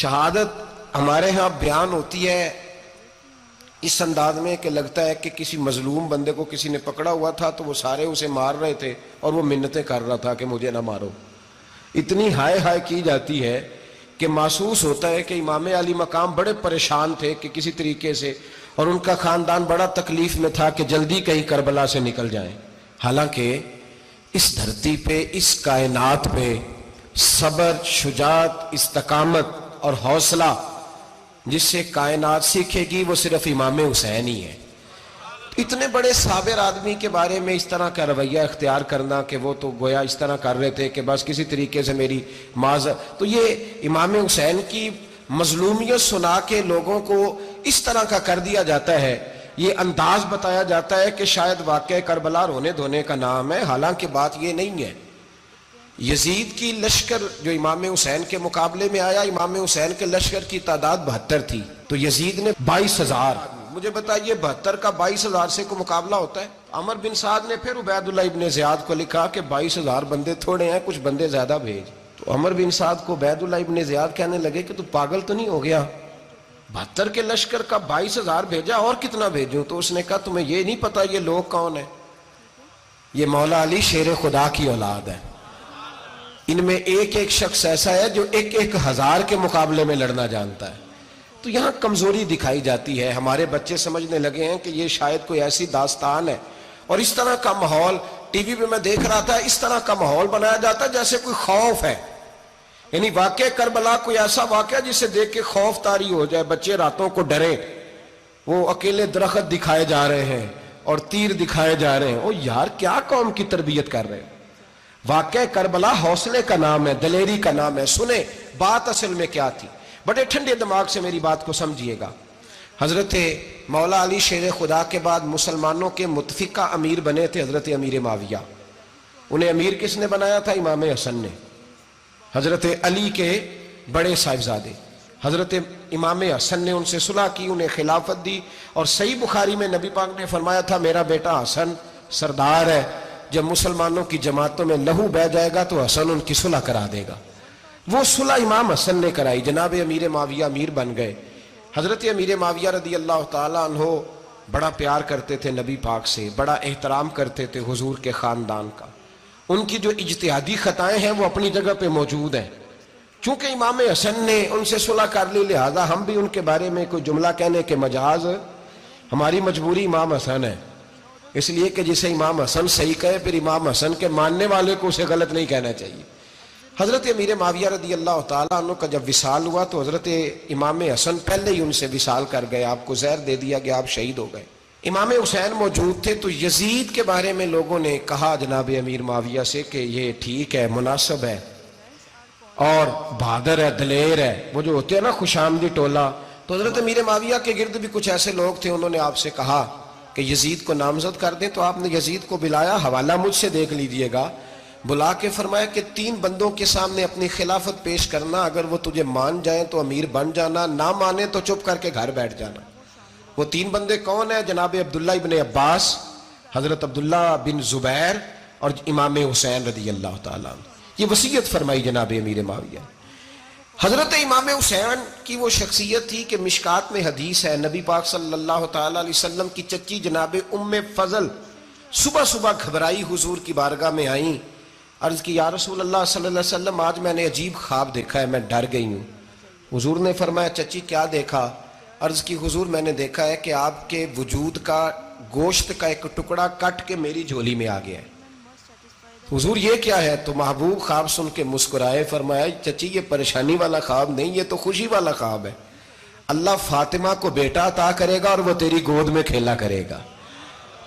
شہادت ہمارے ہاں بیان ہوتی ہے اس انداز میں کہ لگتا ہے کہ کسی مظلوم بندے کو کسی نے پکڑا ہوا تھا تو وہ سارے اسے مار رہے تھے اور وہ منتیں کر رہا تھا کہ مجھے نہ مارو. اتنی ہائے ہائے کی جاتی ہے کہ محسوس ہوتا ہے کہ امام علی مقام بڑے پریشان تھے کہ کسی طریقے سے، اور ان کا خاندان بڑا تکلیف میں تھا کہ جلدی کہیں کربلا سے نکل جائیں. حالانکہ اس دھرتی پہ، اس کائنات پہ صبر، شجاعت، استقامت اور حوصلہ جس سے کائنات سیکھے گی وہ صرف امام حسین ہی ہے. اتنے بڑے صابر آدمی کے بارے میں اس طرح کا رویہ اختیار کرنا کہ وہ تو گویا اس طرح کر رہے تھے کہ بس کسی طریقے سے میری تو یہ امام حسین کی مظلومیت سنا کے لوگوں کو اس طرح کا کر دیا جاتا ہے. یہ انداز بتایا جاتا ہے کہ شاید واقعہ کربلا رونے دھونے کا نام ہے، حالانکہ بات یہ نہیں ہے. یزید کی لشکر جو امام حسین کے مقابلے میں آیا، امام حسین کے لشکر کی تعداد 72 تھی، تو یزید نے 22,000. مجھے بتائیے 72 کا 22,000 سے کو مقابلہ ہوتا ہے؟ عمر بن سعد نے پھر عبید اللہ ابن زیاد کو لکھا کہ 22,000 بندے تھوڑے ہیں، کچھ بندے زیادہ بھیج. تو عمر بن سعد کو عبید اللہ ابن زیاد کہنے لگے کہ تو پاگل تو نہیں ہو گیا، 72 کے لشکر کا 22,000 بھیجا، اور کتنا بھیجوں؟ تو اس نے کہا تمہیں یہ نہیں پتا یہ لوگ کون ہیں؟ یہ مولا علی شیر خدا کی اولاد ہے. ان میں ایک ایک شخص ایسا ہے جو 1,000 کے مقابلے میں لڑنا جانتا ہے. تو یہاں کمزوری دکھائی جاتی ہے. ہمارے بچے سمجھنے لگے ہیں کہ یہ شاید کوئی ایسی داستان ہے، اور اس طرح کا ماحول ٹی وی پہ میں دیکھ رہا تھا، اس طرح کا ماحول بنایا جاتا ہے جیسے کوئی خوف ہے. یعنی واقع کربلا کوئی ایسا واقعہ جسے دیکھ کے خوف طاری ہو جائے، بچے راتوں کو ڈریں. وہ اکیلے درخت دکھائے جا رہے ہیں اور تیر دکھائے جا رہے ہیں. او یار، کیا قوم کی تربیت کر رہے ہیں؟ واقع کربلا حوصلے کا نام ہے، دلیری کا نام ہے. سنیں بات اصل میں کیا تھی، بڑے ٹھنڈے دماغ سے میری بات کو سمجھیے گا. حضرت مولا علی شیر خدا کے بعد مسلمانوں کے متفقہ امیر بنے تھے حضرت امیر معاویہ. انہیں امیر کس نے بنایا تھا؟ امام حسن نے، حضرت علی کے بڑے صاحبزادے. حضرت امام حسن نے ان سے صلح کی، انہیں خلافت دی. اور صحیح بخاری میں نبی پاک نے فرمایا تھا میرا بیٹا حسن سردار ہے، جب مسلمانوں کی جماعتوں میں لہو بہ جائے گا تو حسن ان کی صلح کرا دے گا. وہ صلح امام حسن نے کرائی. جناب امیر معاویہ امیر بن گئے. حضرت امیر معاویہ رضی اللہ تعالیٰ عنہ بڑا پیار کرتے تھے نبی پاک سے، بڑا احترام کرتے تھے حضور کے خاندان کا. ان کی جو اجتہادی خطائیں ہیں وہ اپنی جگہ پہ موجود ہیں. چونکہ امام حسن نے ان سے صلح کر لی، لہذا ہم بھی ان کے بارے میں کوئی جملہ کہنے کے مجاز، ہماری مجبوری امام حسن ہے. اس لیے کہ جسے امام حسن صحیح کہے پھر امام حسن کے ماننے والے کو اسے غلط نہیں کہنا چاہیے. حضرت امیر معاویہ رضی اللہ تعالیٰ عنہ کا جب وصال ہوا تو حضرت امام حسن پہلے ہی ان سے وصال کر گئے، آپ کو زہر دے دیا گیا، آپ شہید ہو گئے. امام حسین موجود تھے. تو یزید کے بارے میں لوگوں نے کہا جناب امیر معاویہ سے کہ یہ ٹھیک ہے، مناسب ہے اور بہادر ہے، دلیر ہے، وہ جو ہوتے ہیں نا خوش آمدی ٹولہ. تو حضرت امیر معاویہ کے گرد بھی کچھ ایسے لوگ تھے، انہوں نے آپ سے کہا کہ یزید کو نامزد کر دیں. تو آپ نے یزید کو بلایا، حوالہ مجھ سے دیکھ لیجئے گا. بلا کے فرمایا کہ 3 بندوں کے سامنے اپنی خلافت پیش کرنا، اگر وہ تجھے مان جائیں تو امیر بن جانا، نہ مانے تو چپ کر کے گھر بیٹھ جانا. وہ 3 بندے کون ہیں؟ جناب عبداللہ ابن عباس، حضرت عبداللہ بن زبیر اور امام حسین رضی اللہ تعالیٰ عنہ. یہ وصیت فرمائی جناب امیر معاویہ. حضرت امام حسین کی وہ شخصیت تھی کہ مشکات میں حدیث ہے، نبی پاک صلی اللہ تعالیٰ علیہ وسلم کی چچی جناب ام فضل صبح صبح گھبرائی حضور کی بارگاہ میں آئیں. عرض کی یا رسول اللہ صلی اللہ علیہ وسلم، آج میں نے عجیب خواب دیکھا ہے، میں ڈر گئی ہوں. حضور نے فرمایا چچی کیا دیکھا؟ عرض کی حضور میں نے دیکھا ہے کہ آپ کے وجود کا گوشت کا ایک ٹکڑا کٹ کے میری جھولی میں آ گیا ہے. حضور یہ کیا ہے؟ تو محبوب خواب سن کے مسکرائے، فرمایا چچی یہ پریشانی والا خواب نہیں، یہ تو خوشی والا خواب ہے. اللہ فاطمہ کو بیٹا عطا کرے گا اور وہ تیری گود میں کھیلا کرے گا.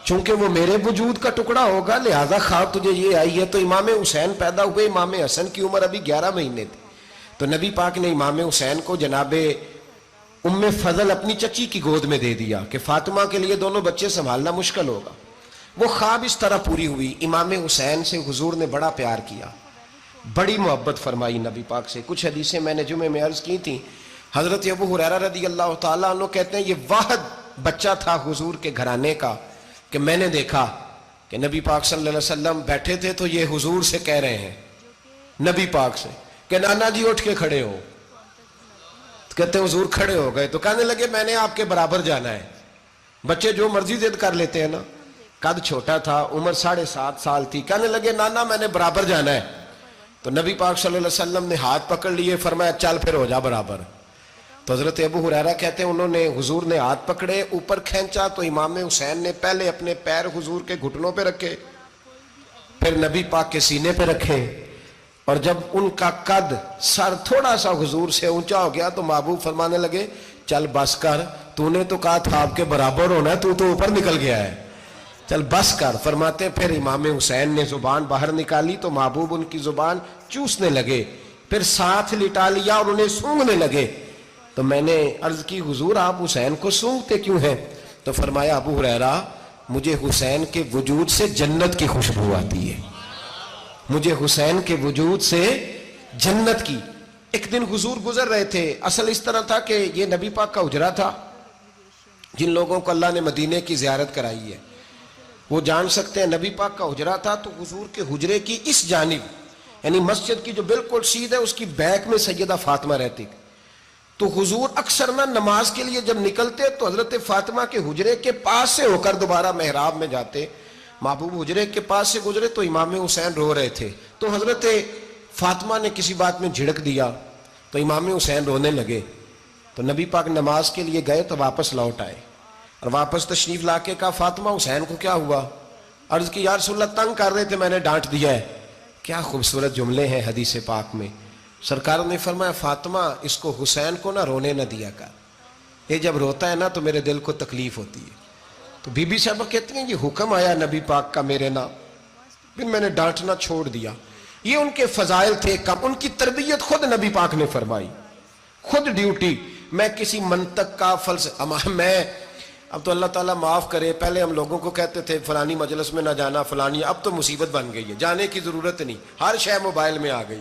چونکہ وہ میرے وجود کا ٹکڑا ہوگا لہذا خواب تجھے یہ آئی ہے. تو امام حسین پیدا ہوئے، امام حسن کی عمر ابھی 11 مہینے تھی. تو نبی پاک نے امام حسین کو جناب ام فضل اپنی چچی کی گود میں دے دیا کہ فاطمہ کے لیے دونوں بچے سنبھالنا مشکل ہوگا. وہ خواب اس طرح پوری ہوئی. امام حسین سے حضور نے بڑا پیار کیا، بڑی محبت فرمائی نبی پاک سے. کچھ حدیثیں میں نے جمعے میں عرض کی تھیں. حضرت ابو ہریرہ رضی اللہ تعالیٰ عنہ کہتے ہیں یہ واحد بچہ تھا حضور کے گھرانے کا کہ میں نے دیکھا کہ نبی پاک صلی اللہ علیہ وسلم بیٹھے تھے تو یہ حضور سے کہہ رہے ہیں، نبی پاک سے، کہ نانا جی اٹھ کے کھڑے ہو. کہتے ہیں حضور کھڑے ہو گئے تو کہنے لگے میں نے آپ کے برابر جانا ہے. بچے جو مرضی ضد کر لیتے ہیں نا. قد چھوٹا تھا, عمر 7.5 سال تھی. کہنے لگے نانا میں نے برابر جانا ہے. تو نبی پاک صلی اللہ علیہ وسلم نے ہاتھ پکڑ لیے, فرمایا چل پھر ہو جا برابر. تو حضرت ابو ہریرہ کہتے ہیں انہوں نے حضور نے ہاتھ پکڑے, اوپر کھینچا تو امام حسین نے پہلے اپنے پیر حضور کے گھٹنوں پہ رکھے, پھر نبی پاک کے سینے پہ رکھے, اور جب ان کا قد سر تھوڑا سا حضور سے اونچا ہو گیا تو محبوب فرمانے لگے چل بس کر, تو نے تو کہا تھا آپ کے برابر ہونا ہے, تو اوپر نکل گیا ہے, چل بس کر. فرماتے پھر امام حسین نے زبان باہر نکالی تو محبوب ان کی زبان چوسنے لگے, پھر ساتھ لٹا لیا اور انہیں سونگھنے لگے. تو میں نے عرض کی حضور آپ حسین کو سونگتے کیوں ہیں؟ تو فرمایا ابو ہریرہ مجھے حسین کے وجود سے جنت کی خوشبو آتی ہے, مجھے حسین کے وجود سے جنت کی. ایک دن حضور گزر رہے تھے, اصل اس طرح تھا کہ یہ نبی پاک کا حجرہ تھا. جن لوگوں کو اللہ نے مدینے کی زیارت کرائی ہے وہ جان سکتے ہیں, نبی پاک کا حجرہ تھا تو حضور کے حجرے کی اس جانب یعنی مسجد کی جو بالکل سیدھ ہے اس کی بیک میں سیدہ فاطمہ رہتی. تو حضور اکثر نہ نماز کے لیے جب نکلتے تو حضرت فاطمہ کے حجرے کے پاس سے ہو کر دوبارہ محراب میں جاتے. محبوب حجرے کے پاس سے گزرے تو امام حسین رو رہے تھے, تو حضرت فاطمہ نے کسی بات میں جھڑک دیا تو امام حسین رونے لگے. تو نبی پاک نماز کے لیے گئے تو واپس لوٹ آئے, اور واپس تشریف لا کے کہا فاطمہ حسین کو کیا ہوا؟ عرض کی یا رسول اللہ تنگ کر رہے تھے میں نے ڈانٹ دیا ہے. کیا خوبصورت جملے ہیں حدیث پاک میں. سرکار نے فرمایا فاطمہ اس کو حسین کو نہ رونے نہ دیا کر, یہ جب روتا ہے نا تو میرے دل کو تکلیف ہوتی ہے. تو بی بی صاحبہ کہتی ہیں یہ حکم آیا نبی پاک کا میرے نام, پھر میں نے ڈانٹنا چھوڑ دیا. یہ ان کے فضائل تھے, کم ان کی تربیت خود نبی پاک نے فرمائی, خود ڈیوٹی. میں کسی منطق کا میں اب تو اللہ تعالیٰ معاف کرے, پہلے ہم لوگوں کو کہتے تھے فلانی مجلس میں نہ جانا فلانی, اب تو مصیبت بن گئی ہے, جانے کی ضرورت نہیں, ہر شے موبائل میں آ گئی.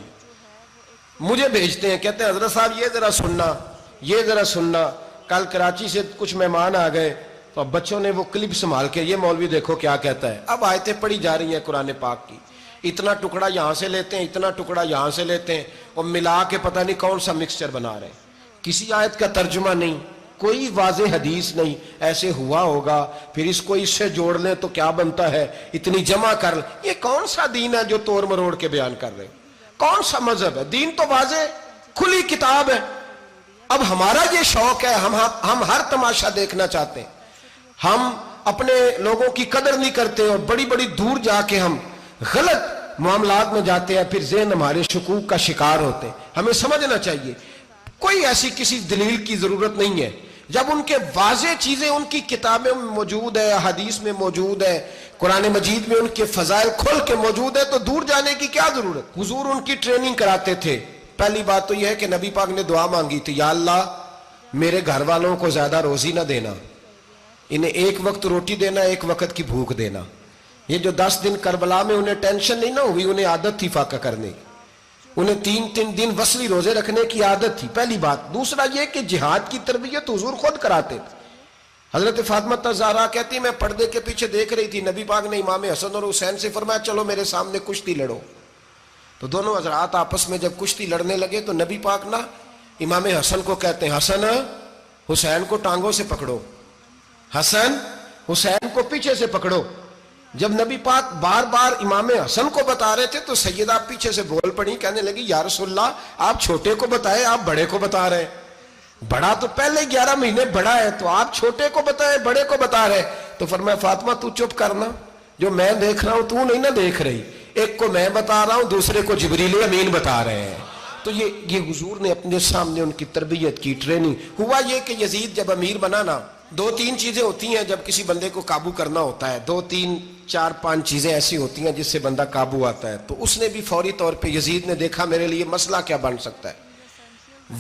مجھے بھیجتے ہیں کہتے ہیں حضرت صاحب یہ ذرا سننا, یہ ذرا سننا. کل کراچی سے کچھ مہمان آ گئے تو اب بچوں نے وہ کلپ سنبھال کے یہ مولوی دیکھو کیا کہتا ہے. اب آیتیں پڑھی جا رہی ہیں قرآن پاک کی, اتنا ٹکڑا یہاں سے لیتے ہیں اتنا ٹکڑا یہاں سے لیتے ہیں اور ملا کے پتہ نہیں کون سا مکسچر بنا رہے ہیں. کسی آیت کا ترجمہ نہیں, کوئی واضح حدیث نہیں, ایسے ہوا ہوگا پھر اس کو اس سے جوڑ لیں تو کیا بنتا ہے, اتنی جمع کر لیں. یہ کون سا دین ہے جو توڑ مروڑ کے بیان کر رہے ہیں؟ کون سا مذہب ہے؟ دین تو واضح کھلی کتاب ہے. اب ہمارا یہ شوق ہے, ہم ہر تماشا دیکھنا چاہتے ہیں, ہم اپنے لوگوں کی قدر نہیں کرتے اور بڑی بڑی دور جا کے ہم غلط معاملات میں جاتے ہیں, پھر ذہن ہمارے شکوک کا شکار ہوتے ہیں. ہمیں سمجھنا چاہیے کوئی ایسی کسی دلیل کی ضرورت نہیں ہے. جب ان کے واضح چیزیں ان کی کتابیں میں موجود ہے, حدیث میں موجود ہے, قرآن مجید میں ان کے فضائل کھل کے موجود ہے, تو دور جانے کی کیا ضرورت. حضور ان کی ٹریننگ کراتے تھے. پہلی بات تو یہ ہے کہ نبی پاک نے دعا مانگی تھی, یا اللہ میرے گھر والوں کو زیادہ روزی نہ دینا, انہیں ایک وقت روٹی دینا, ایک وقت کی بھوک دینا. یہ جو 10 دن کربلا میں انہیں ٹینشن نہیں نہ ہوئی, انہیں عادت تھی فاقہ کرنے کی, انہیں 3 دن وصلی روزے رکھنے کی عادت تھی. پہلی بات. دوسرا یہ کہ جہاد کی تربیت حضور خود کراتے تھے. حضرت فاطمہ زہرا کہتی میں پردے کے پیچھے دیکھ رہی تھی, نبی پاک نے امام حسن اور حسین سے فرمایا چلو میرے سامنے کشتی لڑو. تو دونوں حضرات آپس میں جب کشتی لڑنے لگے تو نبی پاک نا امام حسن کو کہتے ہیں حسن حسین کو ٹانگوں سے پکڑو, حسن حسین کو پیچھے سے پکڑو. جب نبی پاک بار بار امام حسن کو بتا رہے تھے تو سیدہ پیچھے سے بول پڑی, کہنے لگی یا رسول اللہ آپ چھوٹے کو بتائیں, آپ بڑے کو بتا رہے ہیں. بڑا تو پہلے 11 مہینے بڑا ہے, تو آپ چھوٹے کو بتائیں بڑے کو بتا رہے. تو فرمایا فاطمہ تو چپ کرنا, جو میں دیکھ رہا ہوں تو نہیں نہ دیکھ رہی, ایک کو میں بتا رہا ہوں دوسرے کو جبریل امین بتا رہے ہیں. تو یہ حضور نے اپنے سامنے ان کی تربیت کی, ٹریننگ. ہوا یہ کہ یزید جب امیر بنا نا, 2-3 چیزیں ہوتی ہیں جب کسی بندے کو قابو کرنا ہوتا ہے, 2-3-4-5 چیزیں ایسی ہوتی ہیں جس سے بندہ قابو آتا ہے. تو اس نے بھی فوری طور پہ یزید نے دیکھا میرے لیے مسئلہ کیا بن سکتا ہے.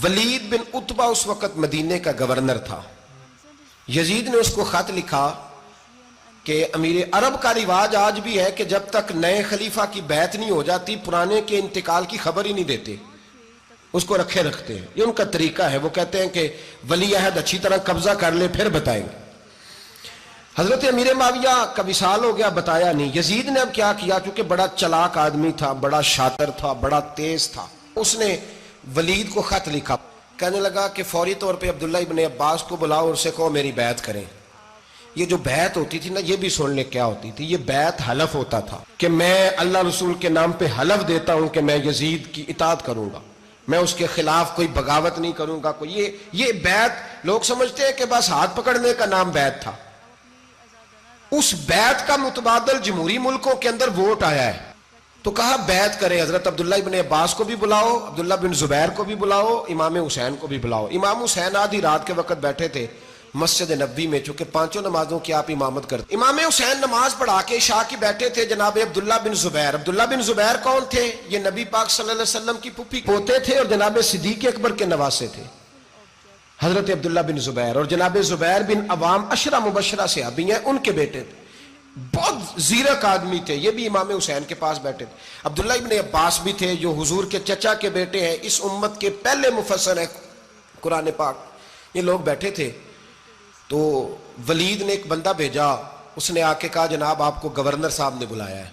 ولید بن عتبہ اس وقت مدینے کا گورنر تھا. یزید نے اس کو خط لکھا کہ امیر عرب کا رواج آج بھی ہے کہ جب تک نئے خلیفہ کی بیعت نہیں ہو جاتی پرانے کے انتقال کی خبر ہی نہیں دیتے, اس کو رکھے رکھتے ہیں. یہ ان کا طریقہ ہے. وہ کہتے ہیں کہ ولی عہد اچھی طرح قبضہ کر لے پھر بتائیں گے. حضرت امیر معاویہ کا وصال ہو گیا, بتایا نہیں. یزید نے اب کیا کیا, چونکہ بڑا چلاک آدمی تھا, بڑا شاطر تھا, بڑا تیز تھا, اس نے ولید کو خط لکھا کہنے لگا کہ فوری طور پہ عبداللہ ابن عباس کو بلاؤ اور اسے کہو میری بیعت کریں. یہ جو بیعت ہوتی تھی نا، یہ بھی سن لے کیا ہوتی تھی. یہ بیعت حلف ہوتا تھا کہ میں اللہ رسول کے نام پہ حلف دیتا ہوں کہ میں یزید کی اطاعت کروں گا، میں اس کے خلاف کوئی بغاوت نہیں کروں گا. یہ بیعت لوگ سمجھتے ہیں کہ بس ہاتھ پکڑنے کا نام بیعت تھا. اس بیعت کا متبادل جمہوری ملکوں کے اندر ووٹ آیا ہے. تو کہا بیعت کرے. حضرت عبداللہ ابن عباس کو بھی بلاؤ، عبداللہ بن زبیر کو بھی بلاؤ، امام حسین کو بھی بلاؤ. امام حسین آدھی رات کے وقت بیٹھے تھے مسجد نبوی میں، چونکہ پانچوں نمازوں کی آپ امامت کرتے. امام حسین نماز پڑھا کے عشاء کی بیٹھے تھے. جناب عبداللہ بن زبیر، عبداللہ بن زبیر کون تھے؟ یہ نبی پاک صلی اللہ علیہ وسلم کی پھوپھی پوتے تھے اور جناب صدیق اکبر کے نواسے تھے حضرت عبداللہ بن زبیر. اور جناب زبیر بن عوام عشرہ مبشرہ صحابی ہیں، ان کے بیٹے تھے. بہت زیرک آدمی تھے. یہ بھی امام حسین کے پاس بیٹھے تھے. عبداللہ ابن عباس بھی تھے جو حضور کے چچا کے بیٹے ہیں، اس امت کے پہلے مفسر ہیں قرآن پاک. یہ لوگ بیٹھے تھے. تو ولید نے ایک بندہ بھیجا، اس نے آ کے کہا جناب آپ کو گورنر صاحب نے بلایا ہے.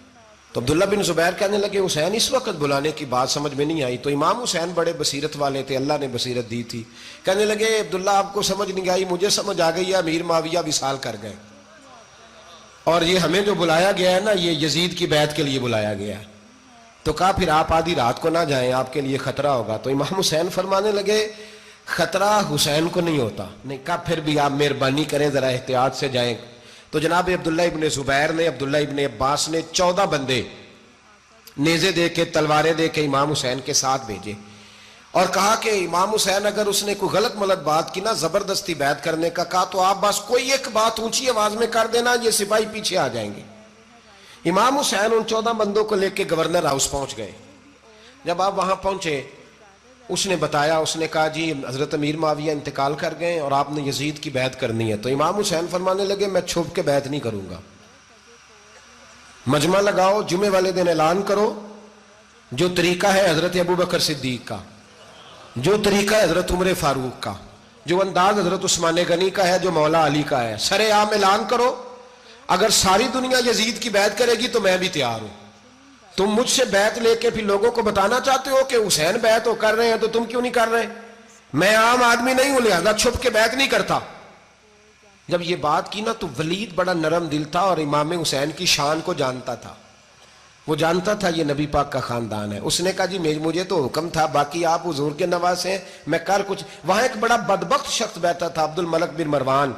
تو عبداللہ بن زبیر کہنے لگے حسین اس وقت بلانے کی بات سمجھ میں نہیں آئی. تو امام حسین بڑے بصیرت والے تھے، اللہ نے بصیرت دی تھی. کہنے لگے عبداللہ آپ کو سمجھ نہیں آئی، مجھے سمجھ آ گئی ہے، امیر معاویہ وصال کر گئے اور یہ ہمیں جو بلایا گیا ہے نا، یہ یزید کی بیعت کے لیے بلایا گیا ہے. تو کہا پھر آپ آدھی رات کو نہ جائیں، آپ کے لیے خطرہ ہوگا. تو امام حسین فرمانے لگے خطرہ حسین کو نہیں ہوتا. نہیں کہا پھر بھی آپ مہربانی کریں ذرا احتیاط سے جائیں. تو جناب عبداللہ ابن زبیر نے، عبداللہ ابن عباس نے 14 بندے نیزے دے کے، تلواریں دے کے امام حسین کے ساتھ بھیجے اور کہا کہ امام حسین اگر اس نے کوئی غلط ملت بات کی نا، زبردستی بیعت کرنے کا کہا، تو آپ بس کوئی ایک بات اونچی آواز میں کر دینا، یہ سپاہی پیچھے آ جائیں گے. امام حسین ان 14 بندوں کو لے کے گورنر ہاؤس پہنچ گئے. جب آپ وہاں پہنچے اس نے بتایا، اس نے کہا جی حضرت امیر معاویہ انتقال کر گئے اور آپ نے یزید کی بیعت کرنی ہے. تو امام حسین فرمانے لگے میں چھپ کے بیعت نہیں کروں گا. مجمع لگاؤ، جمعے والے دن اعلان کرو، جو طریقہ ہے حضرت ابو بکر صدیق کا، جو طریقہ ہے حضرت عمر فاروق کا، جو انداز حضرت عثمان غنی کا ہے، جو مولا علی کا ہے، سر عام اعلان کرو. اگر ساری دنیا یزید کی بیعت کرے گی تو میں بھی تیار ہوں. تم مجھ سے بیعت لے کے پھر لوگوں کو بتانا چاہتے ہو کہ حسین بیعت ہو کر رہے ہیں تو تم کیوں نہیں کر رہے؟ میں عام آدمی نہیں ہوں، لہذا چھپ کے بیعت نہیں کرتا. جب یہ بات کی نا تو ولید بڑا نرم دل تھا اور امام حسین کی شان کو جانتا تھا. وہ جانتا تھا یہ نبی پاک کا خاندان ہے. اس نے کہا جی مجھے تو حکم تھا، باقی آپ حضور کے نواز ہیں، میں کر کچھ. وہاں ایک بڑا بدبخت شخص بیٹھا تھا، عبد الملک بن مروان.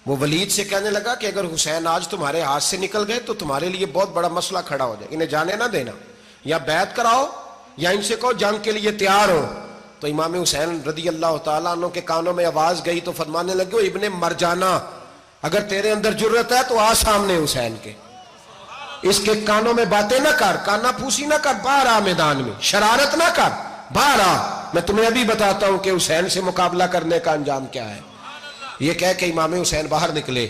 وہ ولید سے کہنے لگا کہ اگر حسین آج تمہارے ہاتھ سے نکل گئے تو تمہارے لیے بہت بڑا مسئلہ کھڑا ہو جائے. انہیں جانے نہ دینا، یا بیعت کراؤ یا ان سے کہو جنگ کے لیے تیار ہو. تو امام حسین رضی اللہ تعالیٰ عنہ کے کانوں میں آواز گئی تو فرمانے لگے ابن مرجانہ، اگر تیرے اندر جرت ہے تو آ سامنے حسین کے، اس کے کانوں میں باتیں نہ کر، کانا پھوسی نہ کر، باہر آ میدان میں، شرارت نہ کر، باہر آ، میں تمہیں ابھی بتاتا ہوں کہ حسین سے مقابلہ کرنے کا انجام کیا ہے. یہ کہہ کہ امام حسین باہر نکلے،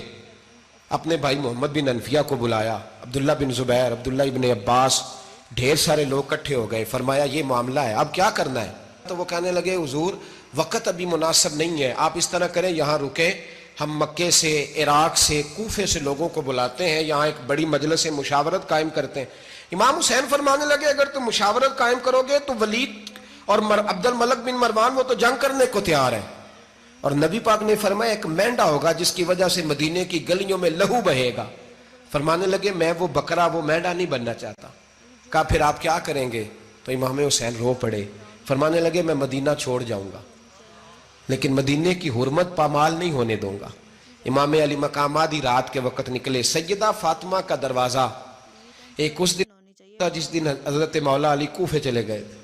اپنے بھائی محمد بن انفیہ کو بلایا، عبداللہ بن زبیر، عبداللہ ابن عباس، ڈھیر سارے لوگ اکٹھے ہو گئے. فرمایا یہ معاملہ ہے، اب کیا کرنا ہے؟ تو وہ کہنے لگے حضور وقت ابھی مناسب نہیں ہے، آپ اس طرح کریں یہاں رکیں، ہم مکے سے، عراق سے، کوفے سے لوگوں کو بلاتے ہیں، یہاں ایک بڑی مجلس مشاورت قائم کرتے ہیں. امام حسین فرمانے لگے اگر تم مشاورت قائم کرو گے تو ولید اور عبد الملک بن مروان وہ تو جنگ کرنے کو تیار ہے، اور نبی پاک نے فرمایا ایک مینڈا ہوگا جس کی وجہ سے مدینے کی گلیوں میں لہو بہے گا. فرمانے لگے میں وہ بکرا، وہ مینڈا نہیں بننا چاہتا. کہا پھر آپ کیا کریں گے؟ تو امام حسین رو پڑے، فرمانے لگے میں مدینہ چھوڑ جاؤں گا لیکن مدینے کی حرمت پامال نہیں ہونے دوں گا. امام علی مقام آدھی رات کے وقت نکلے. سیدہ فاطمہ کا دروازہ ایک اس دن تھا جس دن حضرت مولا علی کوفے چلے گئے تھے،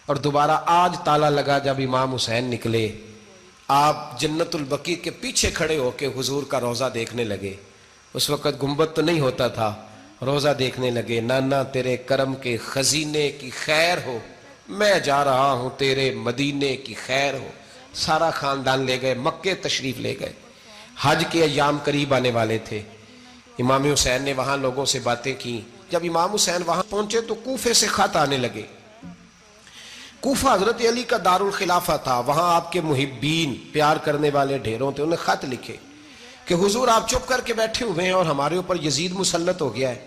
اور دوبارہ آج تالا لگا جب امام حسین نکلے. آپ جنت البقیع کے پیچھے کھڑے ہو کے حضور کا روضہ دیکھنے لگے. اس وقت گنبد تو نہیں ہوتا تھا، روضہ دیکھنے لگے. نانا تیرے کرم کے خزینے کی خیر ہو، میں جا رہا ہوں تیرے مدینے کی خیر ہو. سارا خاندان لے گئے، مکے تشریف لے گئے. حج کے ایام قریب آنے والے تھے. امام حسین نے وہاں لوگوں سے باتیں کی. جب امام حسین وہاں پہنچے تو کوفے سے خط آنے لگے. کوفہ حضرت علی کا دار الخلافہ تھا، وہاں آپ کے محبین، پیار کرنے والے ڈھیروں تھے. انہیں خط لکھے کہ حضور آپ چپ کر کے بیٹھے ہوئے ہیں اور ہمارے اوپر یزید مسلط ہو گیا ہے.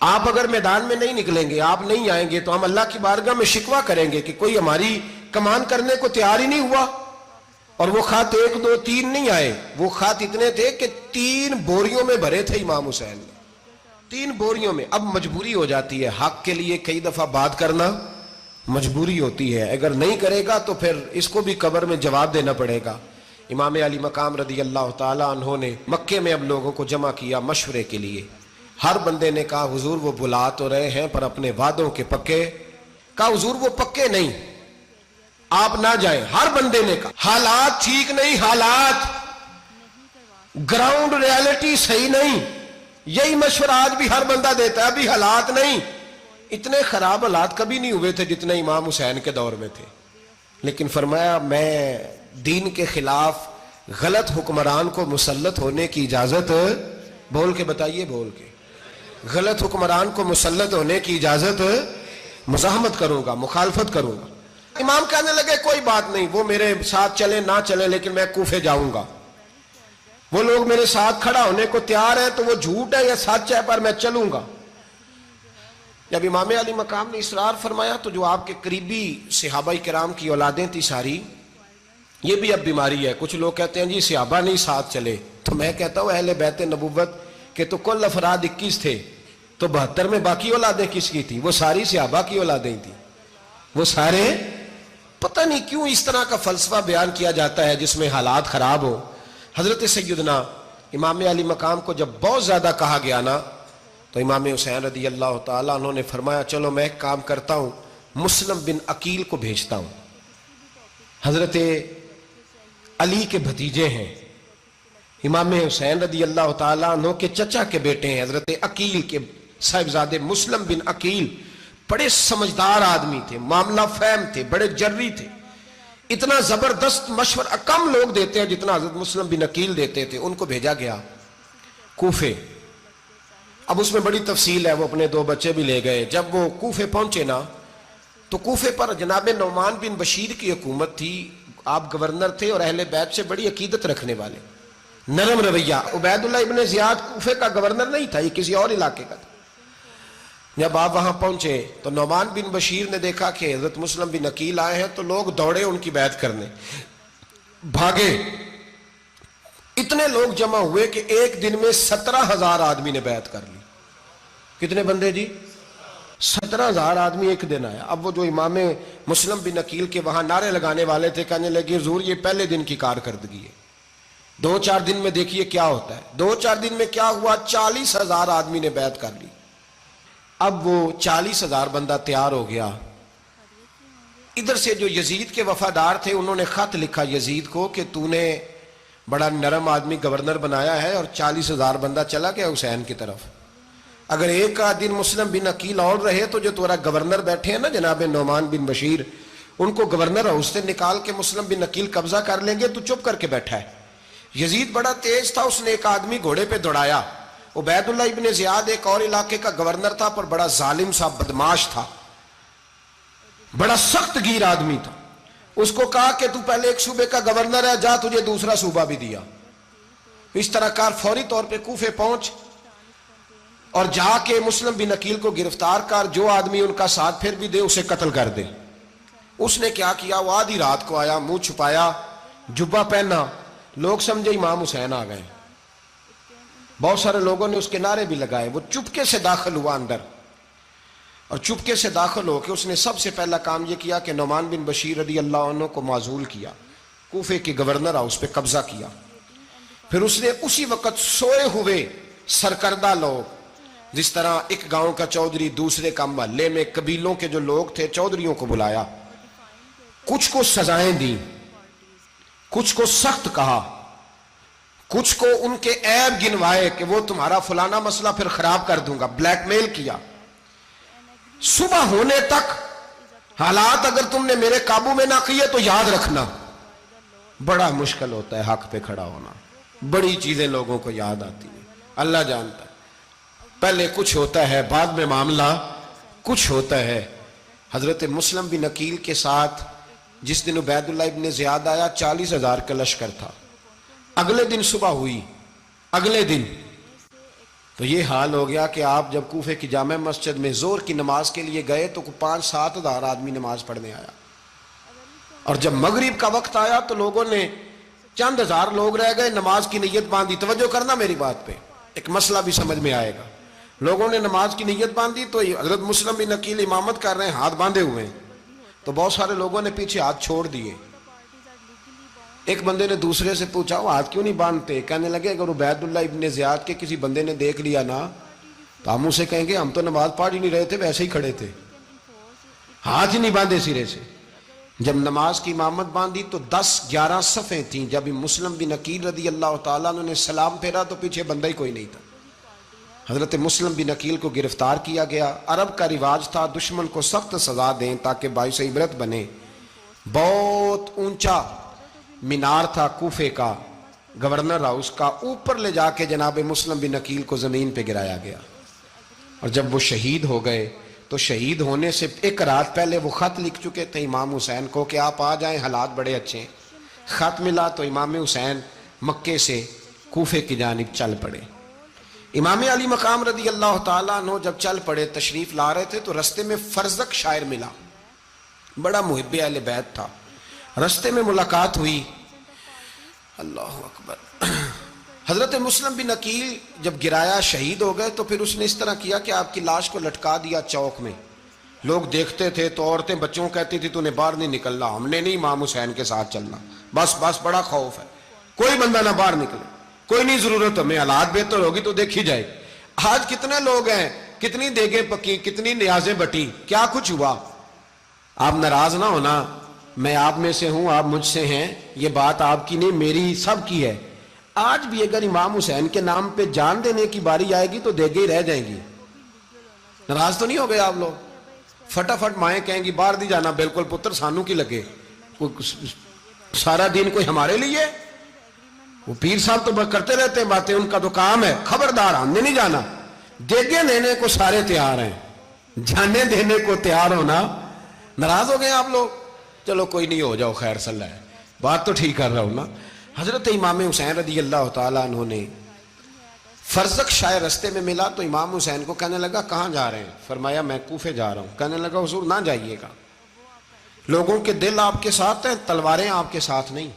آپ اگر میدان میں نہیں نکلیں گے، آپ نہیں آئیں گے تو ہم اللہ کی بارگاہ میں شکوہ کریں گے کہ کوئی ہماری کمان کرنے کو تیار ہی نہیں ہوا. اور وہ خط 1 2 3 نہیں آئے, وہ خط اتنے تھے کہ 3 بوریوں میں بھرے تھے امام حسین نے, 3 بوریوں میں. اب مجبوری ہو جاتی ہے, حق کے لیے کئی دفعہ بات کرنا مجبوری ہوتی ہے, اگر نہیں کرے گا تو پھر اس کو بھی قبر میں جواب دینا پڑے گا. امام علی مقام رضی اللہ تعالی عنہ نے مکے میں اب لوگوں کو جمع کیا مشورے کے لیے. ہر بندے نے کہا حضور وہ بلا تو رہے ہیں پر اپنے وعدوں کے پکے. کہا حضور وہ پکے نہیں, آپ نہ جائیں. ہر بندے نے کہا حالات ٹھیک نہیں, حالات گراؤنڈ ریالٹی صحیح نہیں. یہی مشورہ آج بھی ہر بندہ دیتا ہے, ابھی حالات نہیں. اتنے خراب حالات کبھی نہیں ہوئے تھے جتنے امام حسین کے دور میں تھے. لیکن فرمایا میں دین کے خلاف غلط حکمران کو مسلط ہونے کی اجازت, بول کے بتائیے, بول کے, غلط حکمران کو مسلط ہونے کی اجازت, مزاحمت کروں گا, مخالفت کروں گا. امام کہنے لگے کوئی بات نہیں, وہ میرے ساتھ چلے نہ چلے لیکن میں کوفے جاؤں گا. وہ لوگ میرے ساتھ کھڑا ہونے کو تیار ہے تو وہ جھوٹ ہے یا سچ ہے پر میں چلوں گا. جب امام علی مقام نے اصرار فرمایا تو جو آپ کے قریبی صحابہ کرام کی اولادیں تھی ساری, یہ بھی اب بیماری ہے. کچھ لوگ کہتے ہیں جی صحابہ نہیں ساتھ چلے, تو میں کہتا ہوں اہل بیت نبوت کے تو کل افراد 21 تھے, تو 72 میں باقی اولادیں کس کی تھی؟ وہ ساری صحابہ کی اولادیں تھیں. وہ سارے, پتہ نہیں کیوں اس طرح کا فلسفہ بیان کیا جاتا ہے جس میں حالات خراب ہو. حضرت سیدنا امام علی مقام کو جب بہت زیادہ کہا گیا نا, تو امام حسین رضی اللہ تعالیٰ انہوں نے فرمایا چلو میں ایک کام کرتا ہوں, مسلم بن عقیل کو بھیجتا ہوں. حضرت علی کے بھتیجے ہیں, امام حسین رضی اللہ تعالیٰ عنہ کے چچا کے بیٹے ہیں, حضرت عقیل کے صاحبزادے مسلم بن عقیل. بڑے سمجھدار آدمی تھے, معاملہ فہم تھے, بڑے جری تھے. اتنا زبردست مشورہ کم لوگ دیتے ہیں جتنا حضرت مسلم بن عقیل دیتے تھے. ان کو بھیجا گیا کوفے. اب اس میں بڑی تفصیل ہے, وہ اپنے 2 بچے بھی لے گئے. جب وہ کوفے پہنچے نا, تو کوفے پر جناب نعمان بن بشیر کی حکومت تھی. آپ گورنر تھے اور اہل بیت سے بڑی عقیدت رکھنے والے, نرم رویہ. عبید اللہ ابن زیاد کوفے کا گورنر نہیں تھا, یہ کسی اور علاقے کا تھا. جب آپ وہاں پہنچے تو نعمان بن بشیر نے دیکھا کہ حضرت مسلم بن عقیل آئے ہیں, تو لوگ دوڑے ان کی بیعت کرنے, بھاگے. اتنے لوگ جمع ہوئے کہ ایک دن میں 17,000 آدمی نے بیعت کر لی. کتنے بندے جی؟ 17,000 آدمی ایک دن آیا. اب وہ جو امام مسلم بن عقیل کے وہاں نعرے لگانے والے تھے, کہنے لگے حضور یہ پہلے دن کی کارکردگی ہے, 2-4 دن میں دیکھیے کیا ہوتا ہے. 2-4 دن میں کیا ہوا, 40,000 آدمی نے بیعت کر لی. اب وہ 40,000 بندہ تیار ہو گیا. ادھر سے جو یزید کے وفادار تھے انہوں نے خط لکھا یزید کو کہ تو نے بڑا نرم آدمی گورنر بنایا ہے اور 40,000 بندہ چلا گیا حسین کی طرف. اگر ایک دن مسلم بن عقیل اور رہے تو جو تمہارا گورنر بیٹھے ہیں نا جناب نعمان بن بشیر, ان کو گورنر ہاؤس سے نکال کے مسلم بن عقیل قبضہ کر لیں گے. تو چپ کر کے بیٹھا ہے. یزید بڑا تیز تھا, اس نے ایک آدمی گھوڑے پہ دوڑایا. عبید اللہ ابن زیاد ایک اور علاقے کا گورنر تھا, پر بڑا ظالم سا بدماش تھا, بڑا سخت گیر آدمی تھا. اس کو کہا کہ تو پہلے ایک صوبے کا گورنر ہے, جا تجھے دوسرا صوبہ بھی دیا. اس طرح کار فوری طور پہ کوفے پہنچ اور جا کے مسلم بن عقیل کو گرفتار کر, جو آدمی ان کا ساتھ پھر بھی دے اسے قتل کر دے. اس نے کیا کیا, وہ آدھی رات کو آیا, منہ چھپایا, جبہ پہنا, لوگ سمجھے امام حسین آ گئے. بہت سارے لوگوں نے اس کے نعرے بھی لگائے. وہ چپکے سے داخل ہوا اندر, اور چپکے سے داخل ہو کے اس نے سب سے پہلا کام یہ کیا کہ نعمان بن بشیر رضی اللہ عنہ کو معزول کیا, کوفے کے گورنر ہاؤس پہ قبضہ کیا. پھر اس نے اسی وقت سوئے ہوئے سرکردہ لوگ, جس طرح ایک گاؤں کا چودھری دوسرے کا محلے میں قبیلوں کے جو لوگ تھے چودھریوں کو بلایا, کچھ کو سزائیں دیں, کچھ کو سخت کہا, کچھ کو ان کے عیب گنوائے کہ وہ تمہارا فلانا مسئلہ پھر خراب کر دوں گا, بلیک میل کیا. صبح ہونے تک حالات اگر تم نے میرے قابو میں نہ کیے تو یاد رکھنا بڑا مشکل ہوتا ہے حق پہ کھڑا ہونا. بڑی چیزیں لوگوں کو یاد آتی ہیں, اللہ جانتا ہے. پہلے کچھ ہوتا ہے, بعد میں معاملہ کچھ ہوتا ہے. حضرت مسلم بن عقیل کے ساتھ جس دن عبید اللہ ابن زیاد آیا 40,000 کا لشکر تھا. اگلے دن صبح ہوئی, اگلے دن تو یہ حال ہو گیا کہ آپ جب کوفے کی جامع مسجد میں زور کی نماز کے لیے گئے تو 5-7 ہزار آدمی نماز پڑھنے آیا. اور جب مغرب کا وقت آیا تو لوگوں نے چند ہزار لوگ رہ گئے, نماز کی نیت باندھی. توجہ کرنا میری بات پہ, ایک مسئلہ بھی سمجھ میں آئے گا. لوگوں نے نماز کی نیت باندھی تو حضرت مسلم بن عقیل امامت کر رہے ہیں, ہاتھ باندھے ہوئے ہیں. تو بہت سارے لوگوں نے پیچھے ہاتھ چھوڑ دیے. ایک بندے نے دوسرے سے پوچھا وہ ہاتھ کیوں نہیں باندھتے؟ کہنے لگے اگر عبید اللہ ابن زیاد کے کسی بندے نے دیکھ لیا نا تو ہم اسے کہیں گے ہم تو نماز پڑھ ہی نہیں رہے تھے, ویسے ہی کھڑے تھے, ہاتھ ہی نہیں باندھے سرے سے. جب نماز کی امامت باندھی تو 10-11 صفیں تھیں. جب مسلم بن عقیل رضی اللہ تعالیٰ عنہ نے سلام پھیرا تو پیچھے بندہ ہی کوئی نہیں تھا. حضرت مسلم بن عقیل کو گرفتار کیا گیا. عرب کا رواج تھا دشمن کو سخت سزا دیں تاکہ باعث عبرت بنے. بہت اونچا مینار تھا کوفے کا, گورنر ہاؤس کا, اوپر لے جا کے جناب مسلم بن عقیل کو زمین پہ گرایا گیا. اور جب وہ شہید ہو گئے تو شہید ہونے سے ایک رات پہلے وہ خط لکھ چکے تھے امام حسین کو کہ آپ آ جائیں, حالات بڑے اچھے ہیں. خط ملا تو امام حسین مکے سے کوفے کی جانب چل پڑے. امام علی مقام رضی اللہ تعالیٰ عنہ جب چل پڑے, تشریف لا رہے تھے تو رستے میں فرزق شاعر ملا, بڑا محب اہل بیت تھا. رستے میں ملاقات ہوئی. اللہ اکبر. حضرت مسلم بن عقیل جب گرایا شہید ہو گئے تو پھر اس نے اس طرح کیا کہ آپ کی لاش کو لٹکا دیا چوک میں. لوگ دیکھتے تھے تو عورتیں بچوں کہتی تھی تو نے باہر نہیں نکلنا, ہم نے نہیں امام حسین کے ساتھ چلنا, بس بڑا خوف ہے, کوئی بندہ نہ باہر نکلے, کوئی نہیں ضرورت ہمیں, حالات بہتر ہوگی تو دیکھی جائے. آج کتنے لوگ ہیں, کتنی دیگیں پکی, کتنی نیازیں بٹی, کیا کچھ ہوا. آپ ناراض نہ ہونا, میں آپ میں سے ہوں, آپ مجھ سے ہیں, یہ بات آپ کی نہیں میری سب کی ہے. آج بھی اگر امام حسین کے نام پہ جان دینے کی باری آئے گی تو دیگیں رہ جائیں گی. ناراض تو نہیں ہو گئے آپ لوگ؟ فٹافٹ مائیں کہیں گی باہر دی جانا, بالکل پتر سانو کی لگے, سارا دن کوئی ہمارے لیے. وہ پیر صاحب تو کرتے رہتے ہیں باتیں, ان کا تو کام ہے, خبردار ہم نے نہیں جانا. دیگیں دینے کو سارے تیار ہیں, جانے دینے کو تیار ہونا. ناراض ہو گئے آپ لوگ؟ چلو کوئی نہیں, ہو جاؤ, خیر صلی اللہ ہے, بات تو ٹھیک کر رہا ہوں نا. حضرت امام حسین رضی اللہ تعالیٰ عنہ نے فرزق شاعر رستے میں ملا تو امام حسین کو کہنے لگا کہاں جا رہے ہیں؟ فرمایا میں کوفے جا رہا ہوں. کہنے لگا حضور نہ جائیے گا, لوگوں کے دل آپ کے ساتھ ہیں, تلواریں آپ کے ساتھ نہیں.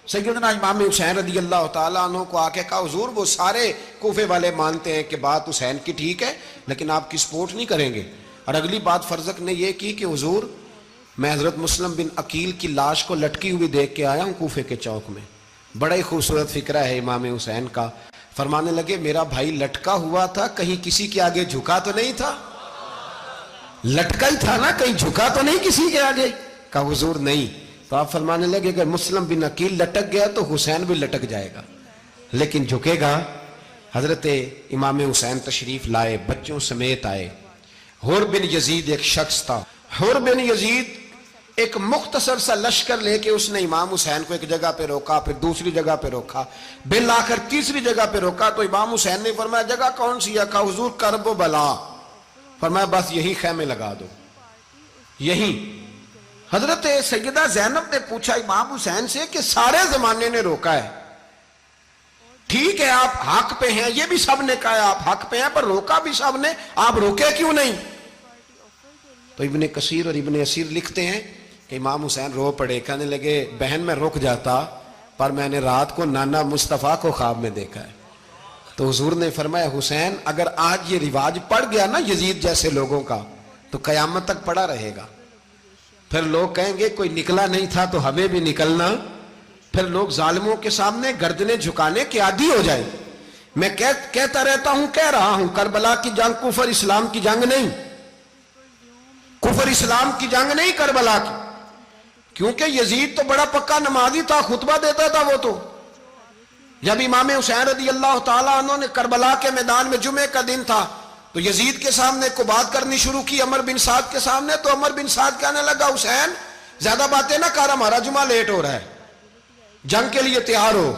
سیدنا امام حسین رضی اللہ تعالیٰ عنہ کو آ کے کہا حضور وہ سارے کوفے والے مانتے ہیں کہ بات حسین کی ٹھیک ہے لیکن آپ کی سپورٹ نہیں کریں گے. اور اگلی بات فرزق نے یہ کی کہ حضور میں حضرت مسلم بن عقیل کی لاش کو لٹکی ہوئی دیکھ کے آیا ہوں کوفے کے چوک میں. بڑا ہی خوبصورت فکرہ ہے امام حسین کا. فرمانے لگے میرا بھائی لٹکا ہوا تھا, کہیں کسی کے آگے جھکا تو نہیں تھا؟ لٹکا ہی تھا نا, کہیں جھکا تو نہیں کسی کے آگے؟ کہا حضور نہیں. تو آپ فرمانے لگے اگر مسلم بن عقیل لٹک گیا تو حسین بھی لٹک جائے گا, لیکن جھکے گا. حضرت امام حسین تشریف لائے, بچوں سمیت آئے. حر بن یزید ایک شخص تھا. حر بن یزید ایک مختصر سا لشکر لے کے اس نے امام حسین کو ایک جگہ پہ روکا, پھر دوسری جگہ پہ روکا, بالآخر تیسری جگہ پہ روکا. تو امام حسین نے فرمایا جگہ کون سی ہے؟ کہا حضور کرب و بلا. فرمایا بس یہی خیمے لگا دو, یہی. حضرت سیدہ زینب نے پوچھا امام حسین سے کہ سارے زمانے نے روکا ہے, ٹھیک ہے آپ حق پہ ہیں, یہ بھی سب نے کہا آپ حق پہ ہیں, پر روکا بھی سب نے, آپ روکے کیوں نہیں؟ تو ابن کثیر اور ابن اسیر لکھتے ہیں کہ امام حسین رو پڑے. کہنے لگے بہن میں رک جاتا پر میں نے رات کو نانا مصطفیٰ کو خواب میں دیکھا ہے. تو حضور نے فرمایا حسین اگر آج یہ رواج پڑ گیا نا یزید جیسے لوگوں کا تو قیامت تک پڑا رہے گا. پھر لوگ کہیں گے کوئی نکلا نہیں تھا تو ہمیں بھی نکلنا. پھر لوگ ظالموں کے سامنے گردنیں جھکانے کے عادی ہو جائیں. میں کہتا رہتا ہوں, کہہ رہا ہوں, کربلا کی جنگ کفر اسلام کی جنگ نہیں, کفر اسلام کی جنگ نہیں کربلا کی. کیونکہ یزید تو بڑا پکا نمازی تھا, خطبہ دیتا تھا وہ تو. جب امام حسین رضی اللہ تعالیٰ عنہ نے کربلا کے میدان میں جمعے کا دن تھا تو یزید کے سامنے کو بات کرنی شروع کی عمر بن سعد کے سامنے. تو عمر بن سعد کہنے لگا حسین زیادہ باتیں نہ کر, ہمارا جمعہ لیٹ ہو رہا ہے, جنگ کے لیے تیار ہو,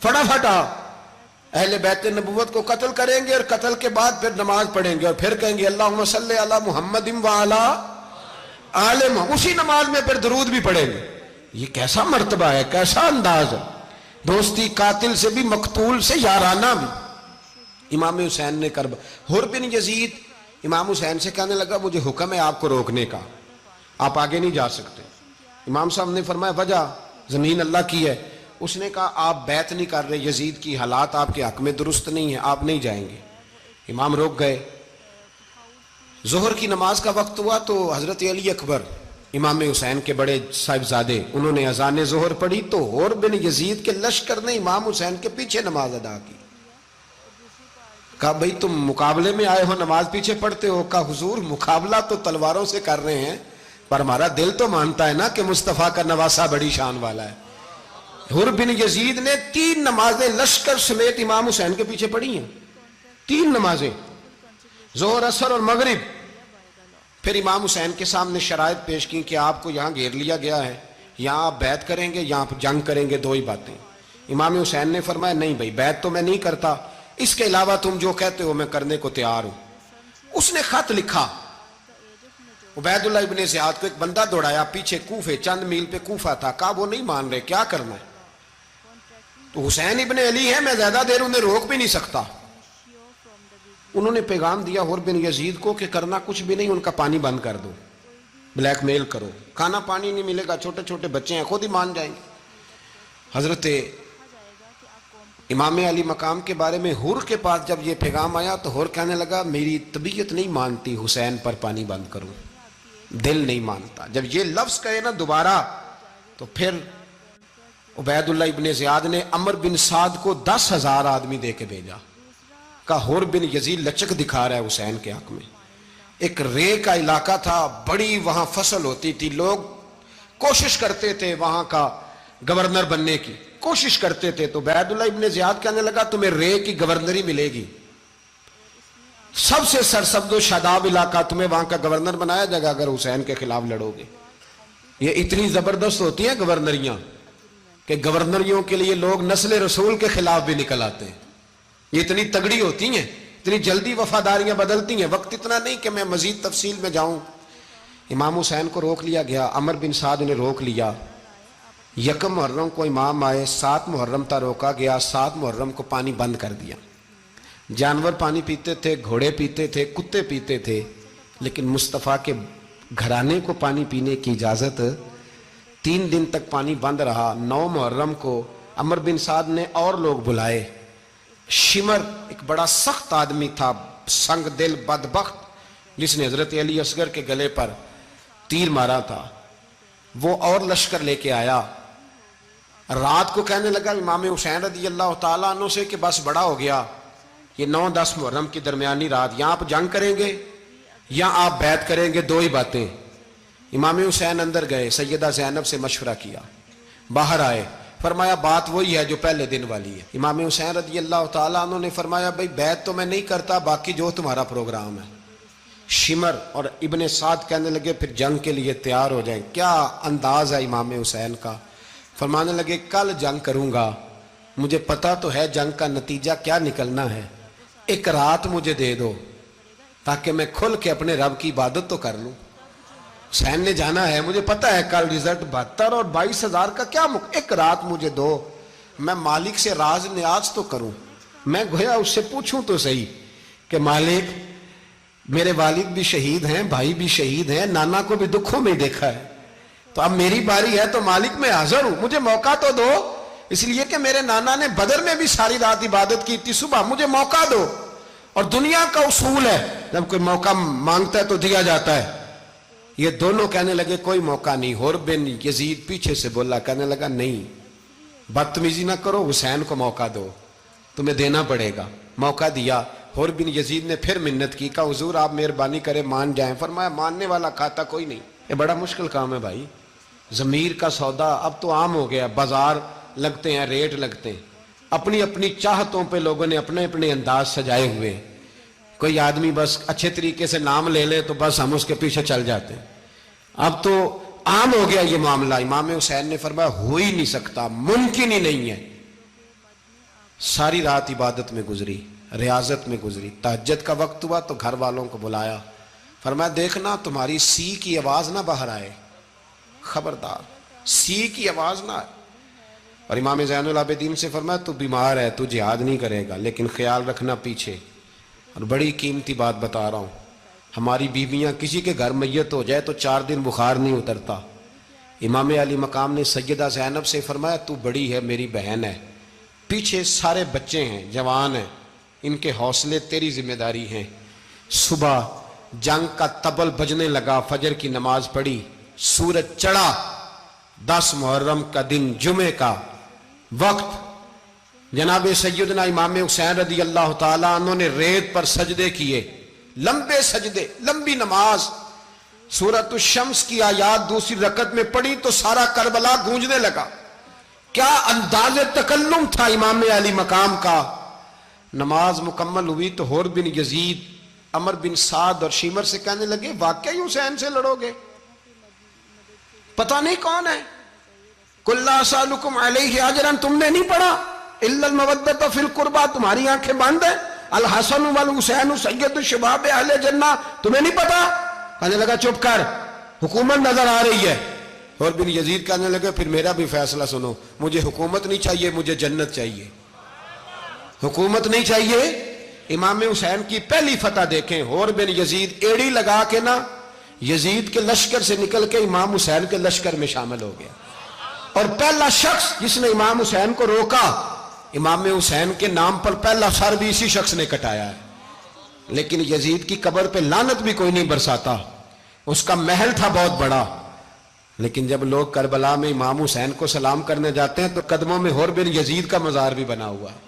فٹافٹ آ. اہل بیت نبوت کو قتل کریں گے اور قتل کے بعد پھر نماز پڑھیں گے اور پھر کہیں گے اللہم صلی علی محمد وعلی آل محمد, اسی نماز میں پھر درود بھی پڑھیں گے. یہ کیسا مرتبہ ہے, کیسا انداز ہے, دوستی قاتل سے بھی مقتول سے یارانہ بھی. امام حسین نے حر بن یزید امام حسین سے کہنے لگا مجھے حکم ہے آپ کو روکنے کا, آپ آگے نہیں جا سکتے. امام صاحب نے فرمایا وجہ زمین اللہ کی ہے. اس نے کہا آپ بیعت نہیں کر رہے, یزید کی حالات آپ کے حق میں درست نہیں ہیں, آپ نہیں جائیں گے. امام روک گئے. ظہر کی نماز کا وقت ہوا تو حضرت علی اکبر امام حسین کے بڑے صاحبزادے, انہوں نے اذان ظہر پڑھی تو حور بن یزید کے لشکر نے امام حسین کے پیچھے نماز ادا کی. کہا بھئی تم مقابلے میں آئے ہو, نماز پیچھے پڑھتے ہو؟ کہا حضور مقابلہ تو تلواروں سے کر رہے ہیں, پر ہمارا دل تو مانتا ہے نا کہ مصطفیٰ کا نواسہ بڑی شان والا ہے. حر بن یزید نے 3 نمازیں لشکر سمیت امام حسین کے پیچھے پڑھی ہیں, 3 نمازیں, ظہر اثر اور مغرب. پھر امام حسین کے سامنے شرائط پیش کی کہ آپ کو یہاں گھیر لیا گیا ہے, یہاں آپ بیعت کریں گے, یہاں جنگ کریں گے, 2 ہی باتیں. امام حسین نے فرمایا نہیں بھائی بیعت تو میں نہیں کرتا, اس کے علاوہ تم جو کہتے ہو میں کرنے کو تیار ہوں. اس نے خط لکھا, عبید اللہ ابن زیاد کو ایک بندہ دوڑایا پیچھے, کوفے چند میل پہ کوفہ تھا. کہا وہ نہیں مان رہے, کیا کرنا ہے؟ تو حسین ابن علی ہے, میں زیادہ دیر انہیں روک بھی نہیں سکتا. انہوں نے پیغام دیا حر بن یزید کو کہ کرنا کچھ بھی نہیں, ان کا پانی بند کر دو, بلیک میل کرو, کھانا پانی نہیں ملے گا, چھوٹے چھوٹے بچے ہیں, خود ہی مان جائیں گے. حضرت امام علی مقام کے بارے میں حر کے پاس جب یہ پیغام آیا تو حر کہنے لگا میری طبیعت نہیں مانتی حسین پر پانی بند کروں, دل نہیں مانتا. جب یہ لفظ کہے نا دوبارہ تو پھر عبید اللہ ابن زیاد نے عمر بن سعد کو 10,000 آدمی دے کے بھیجا. کہا حر بن یزید لچک دکھا رہا ہے حسین کے حق میں. ایک رے کا علاقہ تھا, بڑی وہاں فصل ہوتی تھی, لوگ کوشش کرتے تھے وہاں کا گورنر بننے کی, کوشش کرتے تھے. تو عبید اللہ ابن زیاد کہنے لگا تمہیں رے کی گورنری ملے گی, سب سے سرسبز و شاداب علاقہ, تمہیں وہاں کا گورنر بنایا جائے گا اگر حسین کے خلاف لڑو گے. یہ اتنی زبردست ہوتی ہیں گورنریاں کہ گورنریوں کے لیے لوگ نسل رسول کے خلاف بھی نکل آتے ہیں. یہ اتنی تگڑی ہوتی ہیں, اتنی جلدی وفاداریاں بدلتی ہیں. وقت اتنا نہیں کہ میں مزید تفصیل میں جاؤں. امام حسین کو روک لیا گیا, عمر بن سعد نے روک لیا. 1 محرم کو امام آئے, 7 محرم تا روکا گیا, 7 محرم کو پانی بند کر دیا. جانور پانی پیتے تھے, گھوڑے پیتے تھے, کتے پیتے تھے, لیکن مصطفیٰ کے گھرانے کو پانی پینے کی اجازت. 3 دن تک پانی بند رہا. 9 محرم کو عمر بن سعد نے اور لوگ بلائے. شمر ایک بڑا سخت آدمی تھا, سنگ دل بدبخت, جس نے حضرت علی اصغر کے گلے پر تیر مارا تھا, وہ اور لشکر لے کے آیا. رات کو کہنے لگا امام حسین رضی اللہ تعالیٰ عنہ سے کہ بس بڑا ہو گیا, یہ 9-10 محرم کی درمیانی رات, یہاں آپ جنگ کریں گے یا آپ بیعت کریں گے, 2 ہی باتیں. امام حسین اندر گئے, سیدہ زینب سے مشورہ کیا, باہر آئے, فرمایا بات وہی ہے جو پہلے دن والی ہے. امام حسین رضی اللہ تعالیٰ عنہ نے فرمایا بھئی بیعت تو میں نہیں کرتا, باقی جو تمہارا پروگرام ہے. شمر اور ابن سعد کہنے لگے پھر جنگ کے لیے تیار ہو جائیں. کیا انداز ہے امام حسین کا, فرمانے لگے کل جنگ کروں گا, مجھے پتا تو ہے جنگ کا نتیجہ کیا نکلنا ہے, 1 رات مجھے دے دو تاکہ میں کھل کے اپنے رب کی عبادت تو کر لوں. حسین نے جانا ہے, مجھے پتا ہے کل رزلٹ 72 اور 22,000 کا کیا 1 رات مجھے دو, میں مالک سے راز نیاز تو کروں. میں گویا اس سے پوچھوں تو صحیح کہ مالک میرے والد بھی شہید ہیں, بھائی بھی شہید ہیں, نانا کو بھی دکھوں میں دیکھا ہے, تو اب میری باری ہے تو مالک میں حاضر ہوں, مجھے موقع تو دو. اس لیے کہ میرے نانا نے بدر میں بھی ساری رات عبادت کی تھی, صبح مجھے موقع دو. اور دنیا کا اصول ہے جب کوئی موقع مانگتا ہے تو دیا جاتا ہے. یہ دونوں کہنے لگے کوئی موقع نہیں. حر بن یزید پیچھے سے بولا, کہنے لگا نہیں بدتمیزی نہ کرو, حسین کو موقع دو, تمہیں دینا پڑے گا. موقع دیا. حر بن یزید نے پھر منت کی, کہا حضور آپ مہربانی کریں مان جائیں. فرمایا ماننے والا کھاتا کوئی نہیں. یہ بڑا مشکل کام ہے بھائی, ضمیر کا سودا اب تو عام ہو گیا, بازار لگتے ہیں, ریٹ لگتے ہیں, اپنی اپنی چاہتوں پہ لوگوں نے اپنے اپنے انداز سجائے ہوئے. کوئی آدمی بس اچھے طریقے سے نام لے لے تو بس ہم اس کے پیچھے چل جاتے ہیں. اب تو عام ہو گیا یہ معاملہ. امام حسین نے فرمایا ہو ہی نہیں سکتا, ممکن ہی نہیں ہے. ساری رات عبادت میں گزری, ریاضت میں گزری. تہجد کا وقت ہوا تو گھر والوں کو بلایا, فرمایا دیکھنا تمہاری سی کی آواز نہ باہر آئے, خبردار سی کی آواز نہ آئے. اور امام زین العابدین سے فرمایا تو بیمار ہے, تو جہاد نہیں کرے گا, لیکن خیال رکھنا پیچھے. اور بڑی قیمتی بات بتا رہا ہوں, ہماری بیویاں کسی کے گھر میت ہو جائے تو 4 دن بخار نہیں اترتا. امام علی مقام نے سیدہ زینب سے فرمایا تو بڑی ہے، میری بہن ہے، پیچھے سارے بچے ہیں، جوان ہیں، ان کے حوصلے تیری ذمہ داری ہیں۔ صبح جنگ کا طبل بجنے لگا، فجر کی نماز پڑھی، سورج چڑھا، 10 محرم کا دن، جمعے کا وقت، جناب سیدنا امام حسین رضی اللہ تعالیٰ عنہ نے ریت پر سجدے کیے، لمبے سجدے، لمبی نماز، سورۃ الشمس کی آیات دوسری رکعت میں پڑھی تو سارا کربلا گونجنے لگا۔ کیا انداز تکلم تھا امام علی مقام کا۔ نماز مکمل ہوئی تو حور بن یزید، عمر بن سعد اور شیمر سے کہنے لگے واقعی حسین سے لڑو گے؟ پتہ نہیں کون ہے۔ قُلْ لَا أَسْأَلُكُمْ عَلَيْهِ أَجْرًا، تم نے نہیں پڑھا، إِلَّا الْمَوَدَّةَ فِي الْقُرْبَى، تمہاری آنکھیں بند ہیں، الحسن والحسین سید الشباب اہل جنہ، تمہیں نہیں پتا؟ کہنے لگا چپ کر، حکومت نظر آ رہی ہے۔ اور بن یزید کہنے لگے پھر میرا بھی فیصلہ سنو، مجھے حکومت نہیں چاہیے، مجھے جنت چاہیے۔ حکومت نہیں چاہیے۔ امام حسین کی پہلی فتح دیکھیں، اور بن یزید ایڑی لگا کے نا یزید کے لشکر سے نکل کے امام حسین کے لشکر میں شامل ہو گیا، اور پہلا شخص جس نے امام حسین کو روکا، امام حسین کے نام پر پہلا سر بھی اسی شخص نے کٹایا ہے۔ لیکن یزید کی قبر پہ لعنت بھی کوئی نہیں برساتا، اس کا محل تھا بہت بڑا، لیکن جب لوگ کربلا میں امام حسین کو سلام کرنے جاتے ہیں تو قدموں میں حور بن یزید کا مزار بھی بنا ہوا ہے،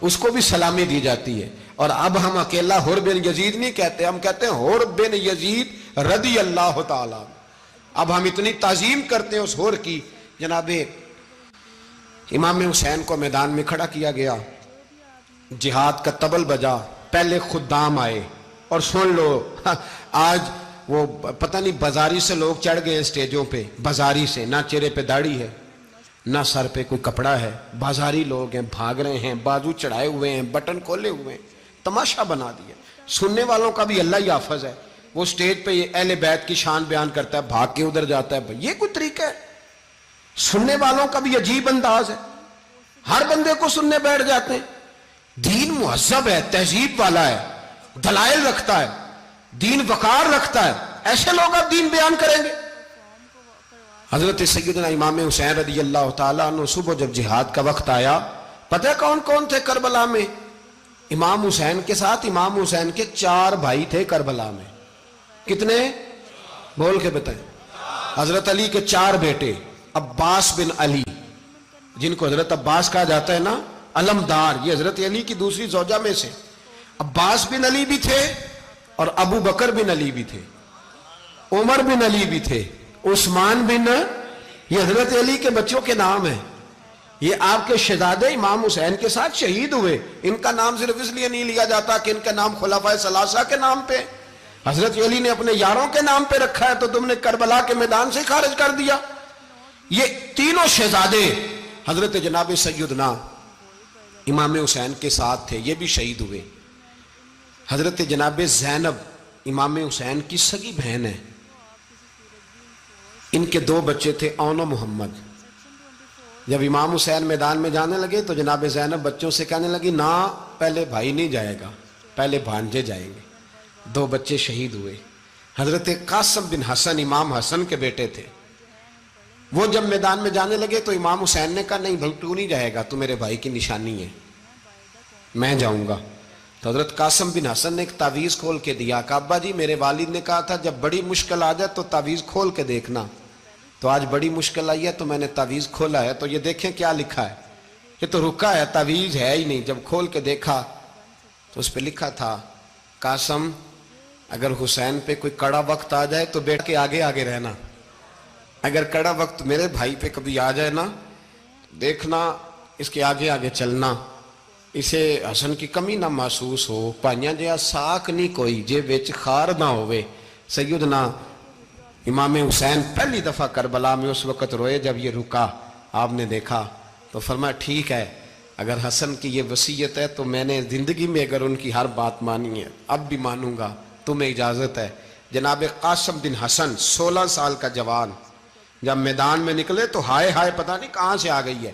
اس کو بھی سلامی دی جاتی ہے۔ اور اب ہم اکیلا حور بن یزید نہیں کہتے، ہم کہتے ہیں حور بن یزید رضی اللہ تعالیٰ۔ اب ہم اتنی تعظیم کرتے ہیں اس حور کی۔ جناب امام حسین کو میدان میں کھڑا کیا گیا، جہاد کا طبل بجا، پہلے خدام آئے، اور سن لو آج وہ پتہ نہیں بازاری سے لوگ چڑھ گئے اسٹیجوں پہ، بازاری سے، نہ چہرے پہ داڑھی ہے نہ سر پہ کوئی کپڑا ہے، بازاری لوگ ہیں، بھاگ رہے ہیں، بازو چڑھائے ہوئے ہیں، بٹن کھولے ہوئے ہیں، تماشا بنا دیا۔ سننے والوں کا بھی اللہ ہی حافظ ہے، وہ سٹیج پہ یہ اہل بیت کی شان بیان کرتا ہے، بھاگ کے ادھر جاتا ہے، یہ کوئی طریقہ ہے؟ سننے والوں کا بھی عجیب انداز ہے، ہر بندے کو سننے بیٹھ جاتے ہیں۔ دین مہذب ہے، تہذیب والا ہے، دلائل رکھتا ہے، دین وقار رکھتا ہے، ایسے لوگ اب دین بیان کریں گے؟ حضرت سیدنا امام حسین رضی اللہ تعالیٰ عنہ صبح جب جہاد کا وقت آیا، پتہ ہے کون کون تھے کربلا میں؟ امام حسین کے ساتھ امام حسین کے 4 بھائی تھے کربلا میں۔ کتنے؟ بول کے بتائیں۔ حضرت علی کے 4 بیٹے، عباس بن علی، جن کو حضرت عباس کہا جاتا ہے نا، علمدار، یہ حضرت علی کی دوسری زوجہ میں سے۔ عباس بن علی بھی تھے، اور ابو بکر بن علی بھی تھے، عمر بن علی بھی تھے، عثمان بن، یہ حضرت علی کے بچوں کے نام ہیں۔ یہ آپ کے شہزادے امام حسین کے ساتھ شہید ہوئے، ان کا نام صرف اس لیے نہیں لیا جاتا کہ ان کا نام خلفائے ثلاثہ کے نام پہ، حضرت علی نے اپنے یاروں کے نام پہ رکھا ہے، تو تم نے کربلا کے میدان سے خارج کر دیا۔ یہ تینوں شہزادے حضرت جناب سیدنا امام حسین کے ساتھ تھے، یہ بھی شہید ہوئے۔ حضرت جناب زینب امام حسین کی سگی بہن ہے، ان کے 2 بچے تھے، اون و محمد۔ جب امام حسین میدان میں جانے لگے تو جناب زینب بچوں سے کہنے لگی نہ، پہلے بھائی نہیں جائے گا، پہلے بھانجے جائیں گے۔ 2 بچے شہید ہوئے۔ حضرت قاسم بن حسن امام حسن کے بیٹے تھے، وہ جب میدان میں جانے لگے تو امام حسین نے کہا نہیں بھائی تو نہیں جائے گا، تو میرے بھائی کی نشانی ہے، میں جاؤں گا۔ تو حضرت قاسم بن حسن نے ایک تعویذ کھول کے دیا کہ ابا جی میرے والد نے کہا تھا جب بڑی مشکل آ جائے تو تعویذ کھول کے دیکھنا، تو آج بڑی مشکل آئی ہے تو میں نے تعویذ کھولا ہے، تو یہ دیکھیں کیا لکھا ہے، یہ تو رکا ہے، تعویذ ہے ہی نہیں۔ جب کھول کے دیکھا تو اس پہ لکھا تھا قاسم اگر حسین پہ کوئی کڑا وقت آ جائے تو بیٹھ کے آگے آگے رہنا، اگر کڑا وقت میرے بھائی پہ کبھی آ جائے نا دیکھنا اس کے آگے آگے چلنا، اسے حسن کی کمی نہ محسوس ہو، پائیاں جہاں ساک نہیں کوئی جے وچ خار نہ ہوئے۔ سیدنا امام حسین پہلی دفعہ کربلا میں اس وقت روئے جب یہ رکا، آپ نے دیکھا تو فرمایا ٹھیک ہے، اگر حسن کی یہ وصیت ہے تو میں نے زندگی میں اگر ان کی ہر بات مانی ہے اب بھی مانوں گا، تمہیں اجازت ہے۔ جناب قاسم بن حسن 16 سال کا جوان جب میدان میں نکلے تو ہائے ہائے پتہ نہیں کہاں سے آ گئی ہے۔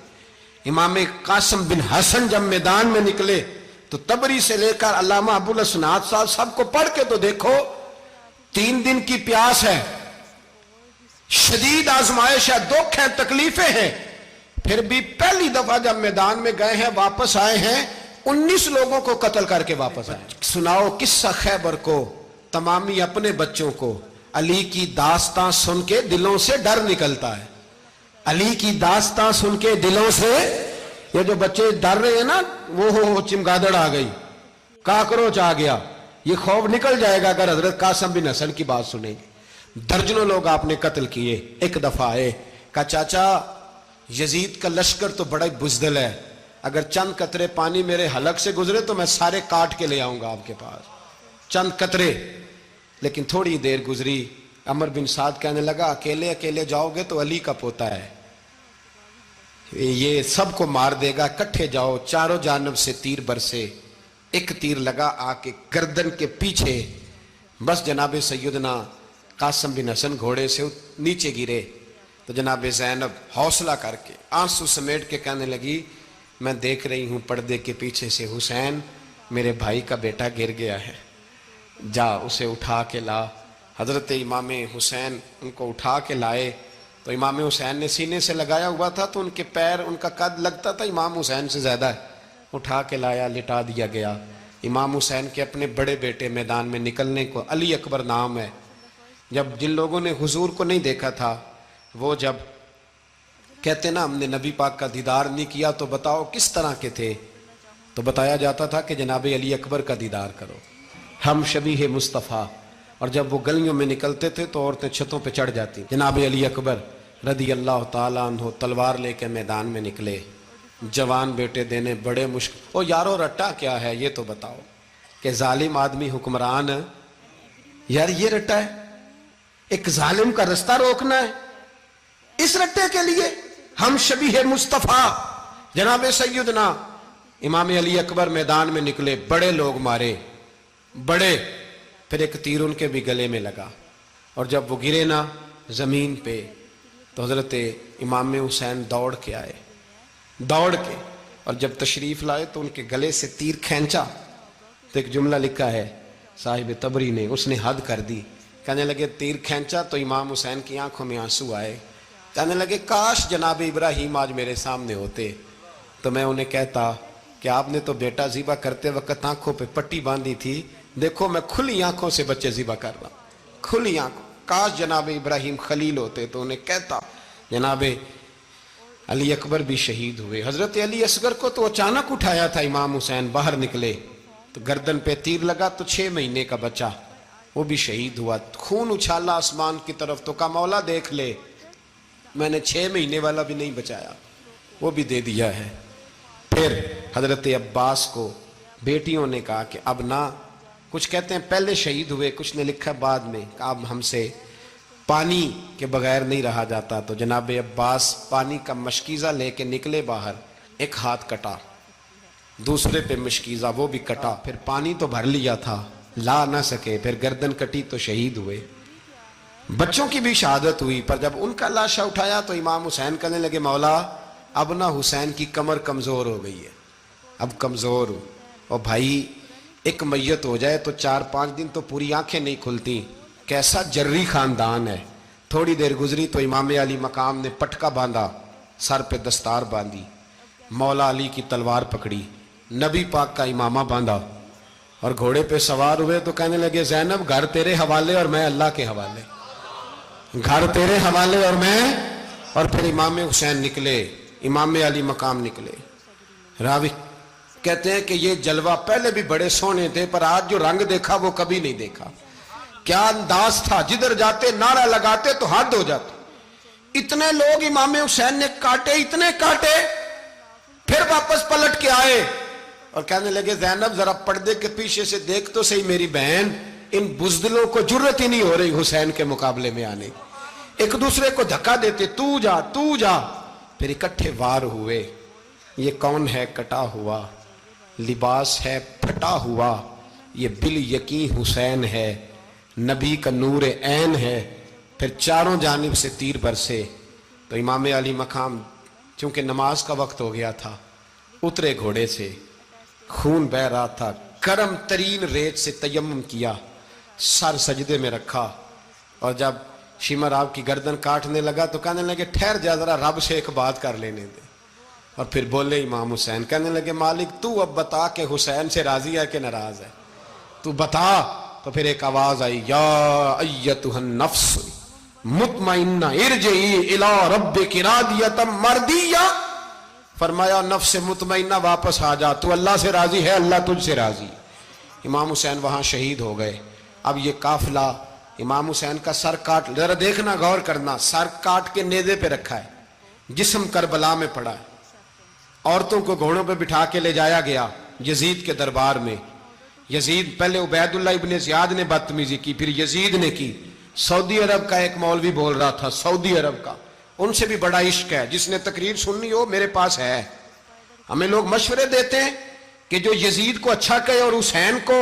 امام قاسم بن حسن جب میدان میں نکلے تو تبری سے لے کر علامہ ابو الاسناد صاحب سب کو پڑھ کے تو دیکھو، 3 دن کی پیاس ہے، شدید آزمائش ہے، دکھ ہے، تکلیفیں ہیں، پھر بھی پہلی دفعہ جب میدان میں گئے ہیں واپس آئے ہیں 19 لوگوں کو قتل کر کے واپس آئے. سناؤ قصہ خیبر کو تمامی اپنے بچوں کو. علی کی داستان سن کے دلوں سے ڈر نکلتا ہے. علی کی داستان سن کے دلوں سے یہ جو بچے ڈر رہے ہیں نا، وہ چمگادڑ آ گئی، کاکروچ آ گیا، یہ خوف نکل جائے گا اگر حضرت قاسم بن حسن کی بات سنیں گے. درجنوں لوگ آپ نے قتل کیے. ایک دفعہ آئے، کہا چاچا یزید کا لشکر تو بڑا بزدل ہے، اگر چند قطرے پانی میرے حلق سے گزرے تو میں سارے کاٹ کے لے آؤں گا آپ کے پاس، چند قطرے. لیکن تھوڑی دیر گزری، عمر بن سعد کہنے لگا اکیلے اکیلے جاؤ گے تو علی کا پوتا ہے، یہ سب کو مار دے گا، کٹھے جاؤ. چاروں جانب سے تیر برسے، ایک تیر لگا آ کے گردن کے پیچھے، بس جناب سیدنا قاسم بن حسن گھوڑے سے نیچے گرے. تو جناب زینب حوصلہ کر کے آنسو سمیٹ کے کہنے لگی میں دیکھ رہی ہوں پردے کے پیچھے سے حسین میرے بھائی کا بیٹا گر گیا ہے، جا اسے اٹھا کے لا. حضرت امام حسین ان کو اٹھا کے لائے تو امام حسین نے سینے سے لگایا ہوا تھا تو ان کے پیر، ان کا قد لگتا تھا امام حسین سے زیادہ ہے. اٹھا کے لایا، لٹا دیا گیا. امام حسین کے اپنے بڑے بیٹے میدان میں نکلنے کو، علی اکبر نام ہے، جب جن لوگوں نے حضور کو نہیں دیکھا تھا وہ جب کہتے نا ہم نے نبی پاک کا دیدار نہیں کیا تو بتاؤ کس طرح کے تھے، تو بتایا جاتا تھا کہ جناب علی اکبر کا دیدار کرو، ہم شبیہ مصطفیٰ. اور جب وہ گلیوں میں نکلتے تھے تو عورتیں چھتوں پہ چڑھ جاتی. جناب علی اکبر رضی اللہ تعالیٰ عنہ تلوار لے کے میدان میں نکلے، جوان بیٹے دینے بڑے مشکل. او یارو رٹا کیا ہے یہ تو بتاؤ، کہ ظالم آدمی حکمران، یار یہ رٹا ہے، ایک ظالم کا رستہ روکنا ہے، اس رٹے کے لیے ہم شبیہ مصطفیٰ. جناب سیدنا امام علی اکبر میدان میں نکلے، بڑے لوگ مارے، بڑے، پھر ایک تیر ان کے بھی گلے میں لگا. اور جب وہ گرے نا زمین پہ تو حضرت امام حسین دوڑ کے آئے، دوڑ کے، اور جب تشریف لائے تو ان کے گلے سے تیر کھینچا تو ایک جملہ لکھا ہے صاحب تبری نے، اس نے حد کر دی. کہنے لگے تیر کھینچا تو امام حسین کی آنکھوں میں آنسو آئے. کہنے لگے کاش جناب ابراہیم آج میرے سامنے ہوتے تو میں انہیں کہتا کہ آپ نے تو بیٹا ذبح کرتے وقت آنکھوں پہ پٹی باندھی تھی، دیکھو میں کھلی آنکھوں سے بچے ذبح کر رہا ہوں، کھلی آنکھوں. کاش جناب ابراہیم خلیل ہوتے تو انہیں کہتا. جناب علی اکبر بھی شہید ہوئے. حضرت علی اصغر کو تو اچانک اٹھایا تھا امام حسین، باہر نکلے تو گردن پہ تیر لگا تو 6 مہینے کا بچہ وہ بھی شہید ہوا. خون اچھالا آسمان کی طرف تو کہا مولا دیکھ لے، میں نے 6 مہینے والا بھی نہیں بچایا، وہ بھی دے دیا ہے. پھر حضرت عباس کو بیٹیوں نے کہا کہ اب نہ، کچھ کہتے ہیں پہلے شہید ہوئے، کچھ نے لکھا بعد میں، کہ اب ہم سے پانی کے بغیر نہیں رہا جاتا. تو جناب عباس پانی کا مشکیزہ لے کے نکلے باہر، ایک ہاتھ کٹا، دوسرے پہ مشکیزہ وہ بھی کٹا، پھر پانی تو بھر لیا تھا لا نہ سکے، پھر گردن کٹی تو شہید ہوئے. بچوں کی بھی شہادت ہوئی. پر جب ان کا لاشا اٹھایا تو امام حسین کہنے لگے مولا اب نہ حسین کی کمر کمزور ہو گئی ہے، اب کمزور ہو. اور بھائی ایک میت ہو جائے تو 4-5 دن تو پوری آنکھیں نہیں کھلتی، کیسا جری خاندان ہے. تھوڑی دیر گزری تو امام علی مقام نے پٹکا باندھا، سر پہ دستار باندھی، مولا علی کی تلوار پکڑی، نبی پاک کا امامہ باندھا اور گھوڑے پہ سوار ہوئے. تو کہنے لگے زینب گھر تیرے حوالے اور میں اللہ کے حوالے، گھر تیرے حوالے اور میں. اور پھر امام حسین نکلے، امام علی مقام نکلے. راوی کہتے ہیں کہ یہ جلوہ پہلے بھی بڑے سونے تھے پر آج جو رنگ دیکھا وہ کبھی نہیں دیکھا. کیا انداز تھا، جدھر جاتے نعرہ لگاتے تو حد ہو جاتے. اتنے لوگ امام حسین نے کاٹے، اتنے کاٹے، پھر واپس پلٹ کے آئے اور کہنے لگے زینب ذرا پردے کے پیچھے سے دیکھ تو صحیح میری بہن، ان بزدلوں کو جرت ہی نہیں ہو رہی حسین کے مقابلے میں آنے. ایک دوسرے کو دھکا دیتے، تو جا تو جا. پھر اکٹھے وار ہوئے. یہ کون ہے کٹا ہوا، لباس ہے پھٹا ہوا، یہ بال یقین حسین ہے، نبی کا نور عین ہے. پھر چاروں جانب سے تیر برسے. تو امام علی مقام چونکہ نماز کا وقت ہو گیا تھا، اترے گھوڑے سے، خون بہ رہا تھا، گرم ترین ریت سے تیمم کیا، سر سجدے میں رکھا اور جب شمر آپ کی گردن کاٹنے لگا تو کہنے لگے ٹھہر جا ذرا رب سے ایک بات کر لینے دے. اور پھر بولے امام حسین, کہنے لگے مالک تو اب بتا کہ حسین سے راضی ہے کہ ناراض ہے, تو بتا. تو پھر ایک آواز آئی, یا ایتھا النفس مطمئنہ ارجعی الی ربک راضیۃ مرضیہ. فرمایا نفس مطمئنہ واپس آ جا, تو اللہ سے راضی ہے, اللہ تجھ سے راضی. امام حسین وہاں شہید ہو گئے. اب یہ قافلہ امام حسین کا سر کاٹ, ذرا دیکھنا غور کرنا, سر کاٹ کے نیزے پہ رکھا ہے, جسم کربلا میں پڑا ہے, عورتوں کو گھوڑوں پہ بٹھا کے لے جایا گیا یزید کے دربار میں. یزید, پہلے عبید اللہ ابن زیاد نے بدتمیزی کی, پھر یزید نے کی. سعودی عرب کا ایک مولوی بول رہا تھا, سعودی عرب کا, ان سے بھی بڑا عشق ہے, جس نے تقریر سننی ہو میرے پاس ہے. ہمیں لوگ مشورے دیتے ہیں کہ جو یزید کو اچھا کہے اور حسین کو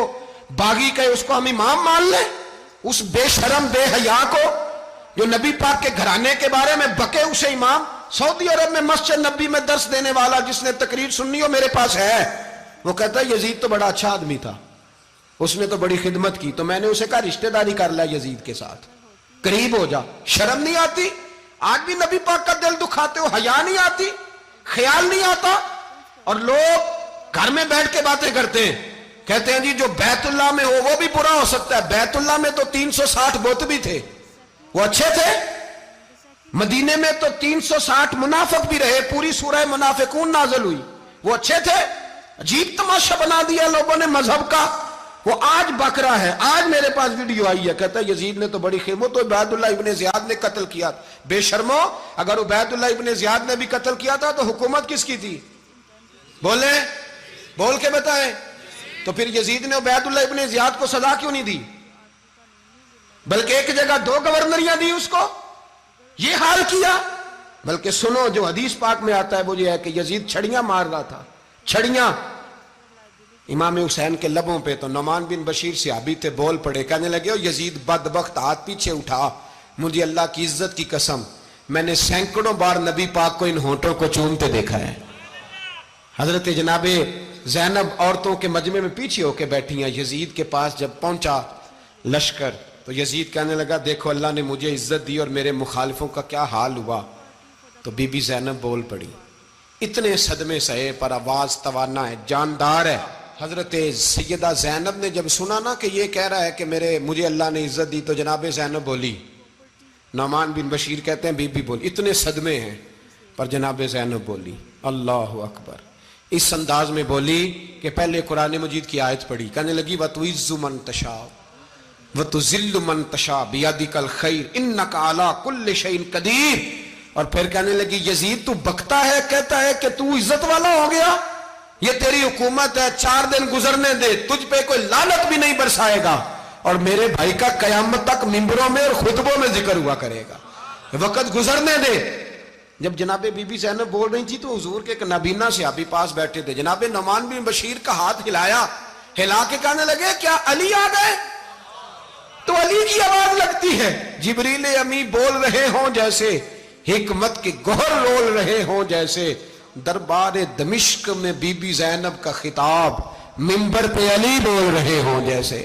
باغی کہے اس کو ہم امام مان لیں. اس بے شرم بے حیا کو جو نبی پاک کے گھرانے کے بارے میں بکے اسے امام. سعودی عرب میں مسجد نبی میں درس دینے والا جس نے تقریر سننی ہو میرے پاس ہے. وہ کہتا ہے یزید تو بڑا اچھا آدمی تھا, اس نے تو بڑی خدمت کی, تو میں نے اسے کہا رشتہ داری کر لیا یزید کے ساتھ, قریب ہو جا. شرم نہیں آتی؟ آج بھی نبی پاک کا دل دکھاتے ہو, حیا نہیں آتی, خیال نہیں آتا؟ اور لوگ گھر میں بیٹھ کے باتیں کرتے ہیں, کہتے ہیں جی جو بیت اللہ میں ہو وہ بھی برا ہو سکتا ہے. بیت اللہ میں تو 360 بت بھی تھے, وہ اچھے تھے. مدینے میں تو 360 منافق بھی رہے, پوری سورہ منافقون نازل ہوئی, وہ اچھے تھے. عجیب تماشا بنا دیا لوگوں نے مذہب کا. وہ آج بک رہا ہے, آج میرے پاس ویڈیو آئی ہے, کہتا ہے یزید نے تو بڑی خدمت, تو عبید اللہ ابن زیاد نے قتل کیا. بے شرمو, اگر عبید اللہ ابن زیاد نے بھی قتل کیا تھا تو حکومت کس کی تھی؟ بولیں, بول کے بتائیں. تو پھر یزید نے عبید اللہ ابن زیاد کو سزا کیوں نہیں دی, بلکہ ایک جگہ 2 گورنریاں دی اس کو, یہ حال کیا. بلکہ سنو جو حدیث پاک میں آتا ہے وہ یہ ہے کہ یزید چھڑیاں مار رہا تھا, چھڑیاں امام حسین کے لبوں پہ. تو نعمان بن بشیر صحابی تھے, بول پڑے, کہنے لگے او یزید بدبخت, ہاتھ پیچھے اٹھا, مجھے اللہ کی عزت کی قسم میں نے سینکڑوں بار نبی پاک کو ان ہونٹوں کو چومتے دیکھا ہے. حضرت جناب زینب عورتوں کے مجمع میں پیچھے ہو کے بیٹھی ہیں. یزید کے پاس جب پہنچا لشکر تو یزید کہنے لگا دیکھو اللہ نے مجھے عزت دی اور میرے مخالفوں کا کیا حال ہوا. تو بی بی زینب بول پڑی, اتنے صدمے سہے پر آواز توانا ہے, جاندار ہے. حضرت سیدہ زینب نے جب سنا نا کہ یہ کہہ رہا ہے کہ مجھے اللہ نے عزت دی, تو جناب زینب بولی. نعمان بن بشیر کہتے ہیں بی بی بولی, اتنے صدمے ہیں پر جناب زینب بولی اللہ اکبر, اس انداز میں بولی کہ پہلے قرآن مجید کی آیت پڑھی, کہنے لگی وَتُعِزُّ مَن تَشَاءُ وَتُذِلُّ مَن تَشَاءُ بِيَدِكَ الْخَيْرُ إِنَّكَ عَلَىٰ كُلِّ شَيْءٍ قَدِيرٌ. اور پھر کہنے لگی یزید تو بکتا ہے, کہتا ہے کہ تو عزت والا ہو گیا, یہ تیری حکومت ہے, 4 دن گزرنے دے, تجھ پہ کوئی لعنت بھی نہیں برسائے گا, اور میرے بھائی کا قیامت تک ممبروں میں اور خطبوں میں ذکر ہوا کرے گا, وقت گزرنے دے. جب جناب بی بی زینب بول رہی تھی تو حضور کے ایک نابینا صحابی پاس بیٹھے تھے, جناب نعمان بن بشیر کا ہاتھ ہلایا, ہلا کے کہنے لگے کیا علی آ گئے؟ تو علی کی آواز لگتی ہے, جبریل امی بول رہے ہوں جیسے, حکمت کے گوہر رول رہے ہوں جیسے, دربار دمشق میں بی بی زینب کا خطاب منبر پہ علی بول رہے ہوں جیسے.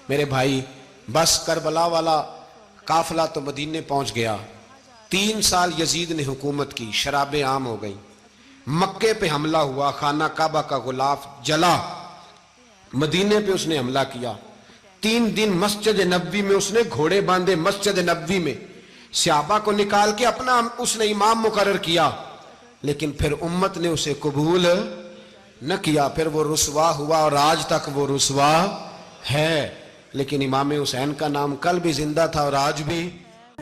میرے بھائی بس کربلا والا قافلہ تو مدینے پہنچ گیا. 3 سال یزید نے حکومت کی, شرابیں عام ہو گئیں, مکے پہ حملہ ہوا, خانہ کعبہ کا غلاف جلا, مدینے پہ اس نے حملہ کیا. 3 دن مسجد نبوی میں اس نے گھوڑے باندھے, مسجد نبوی میں صحابہ کو نکال کے اپنا اس نے امام مقرر کیا, لیکن پھر امت نے اسے قبول نہ کیا, پھر وہ رسوا ہوا اور آج تک وہ رسوا ہے. لیکن امام حسین کا نام کل بھی زندہ تھا اور آج بھی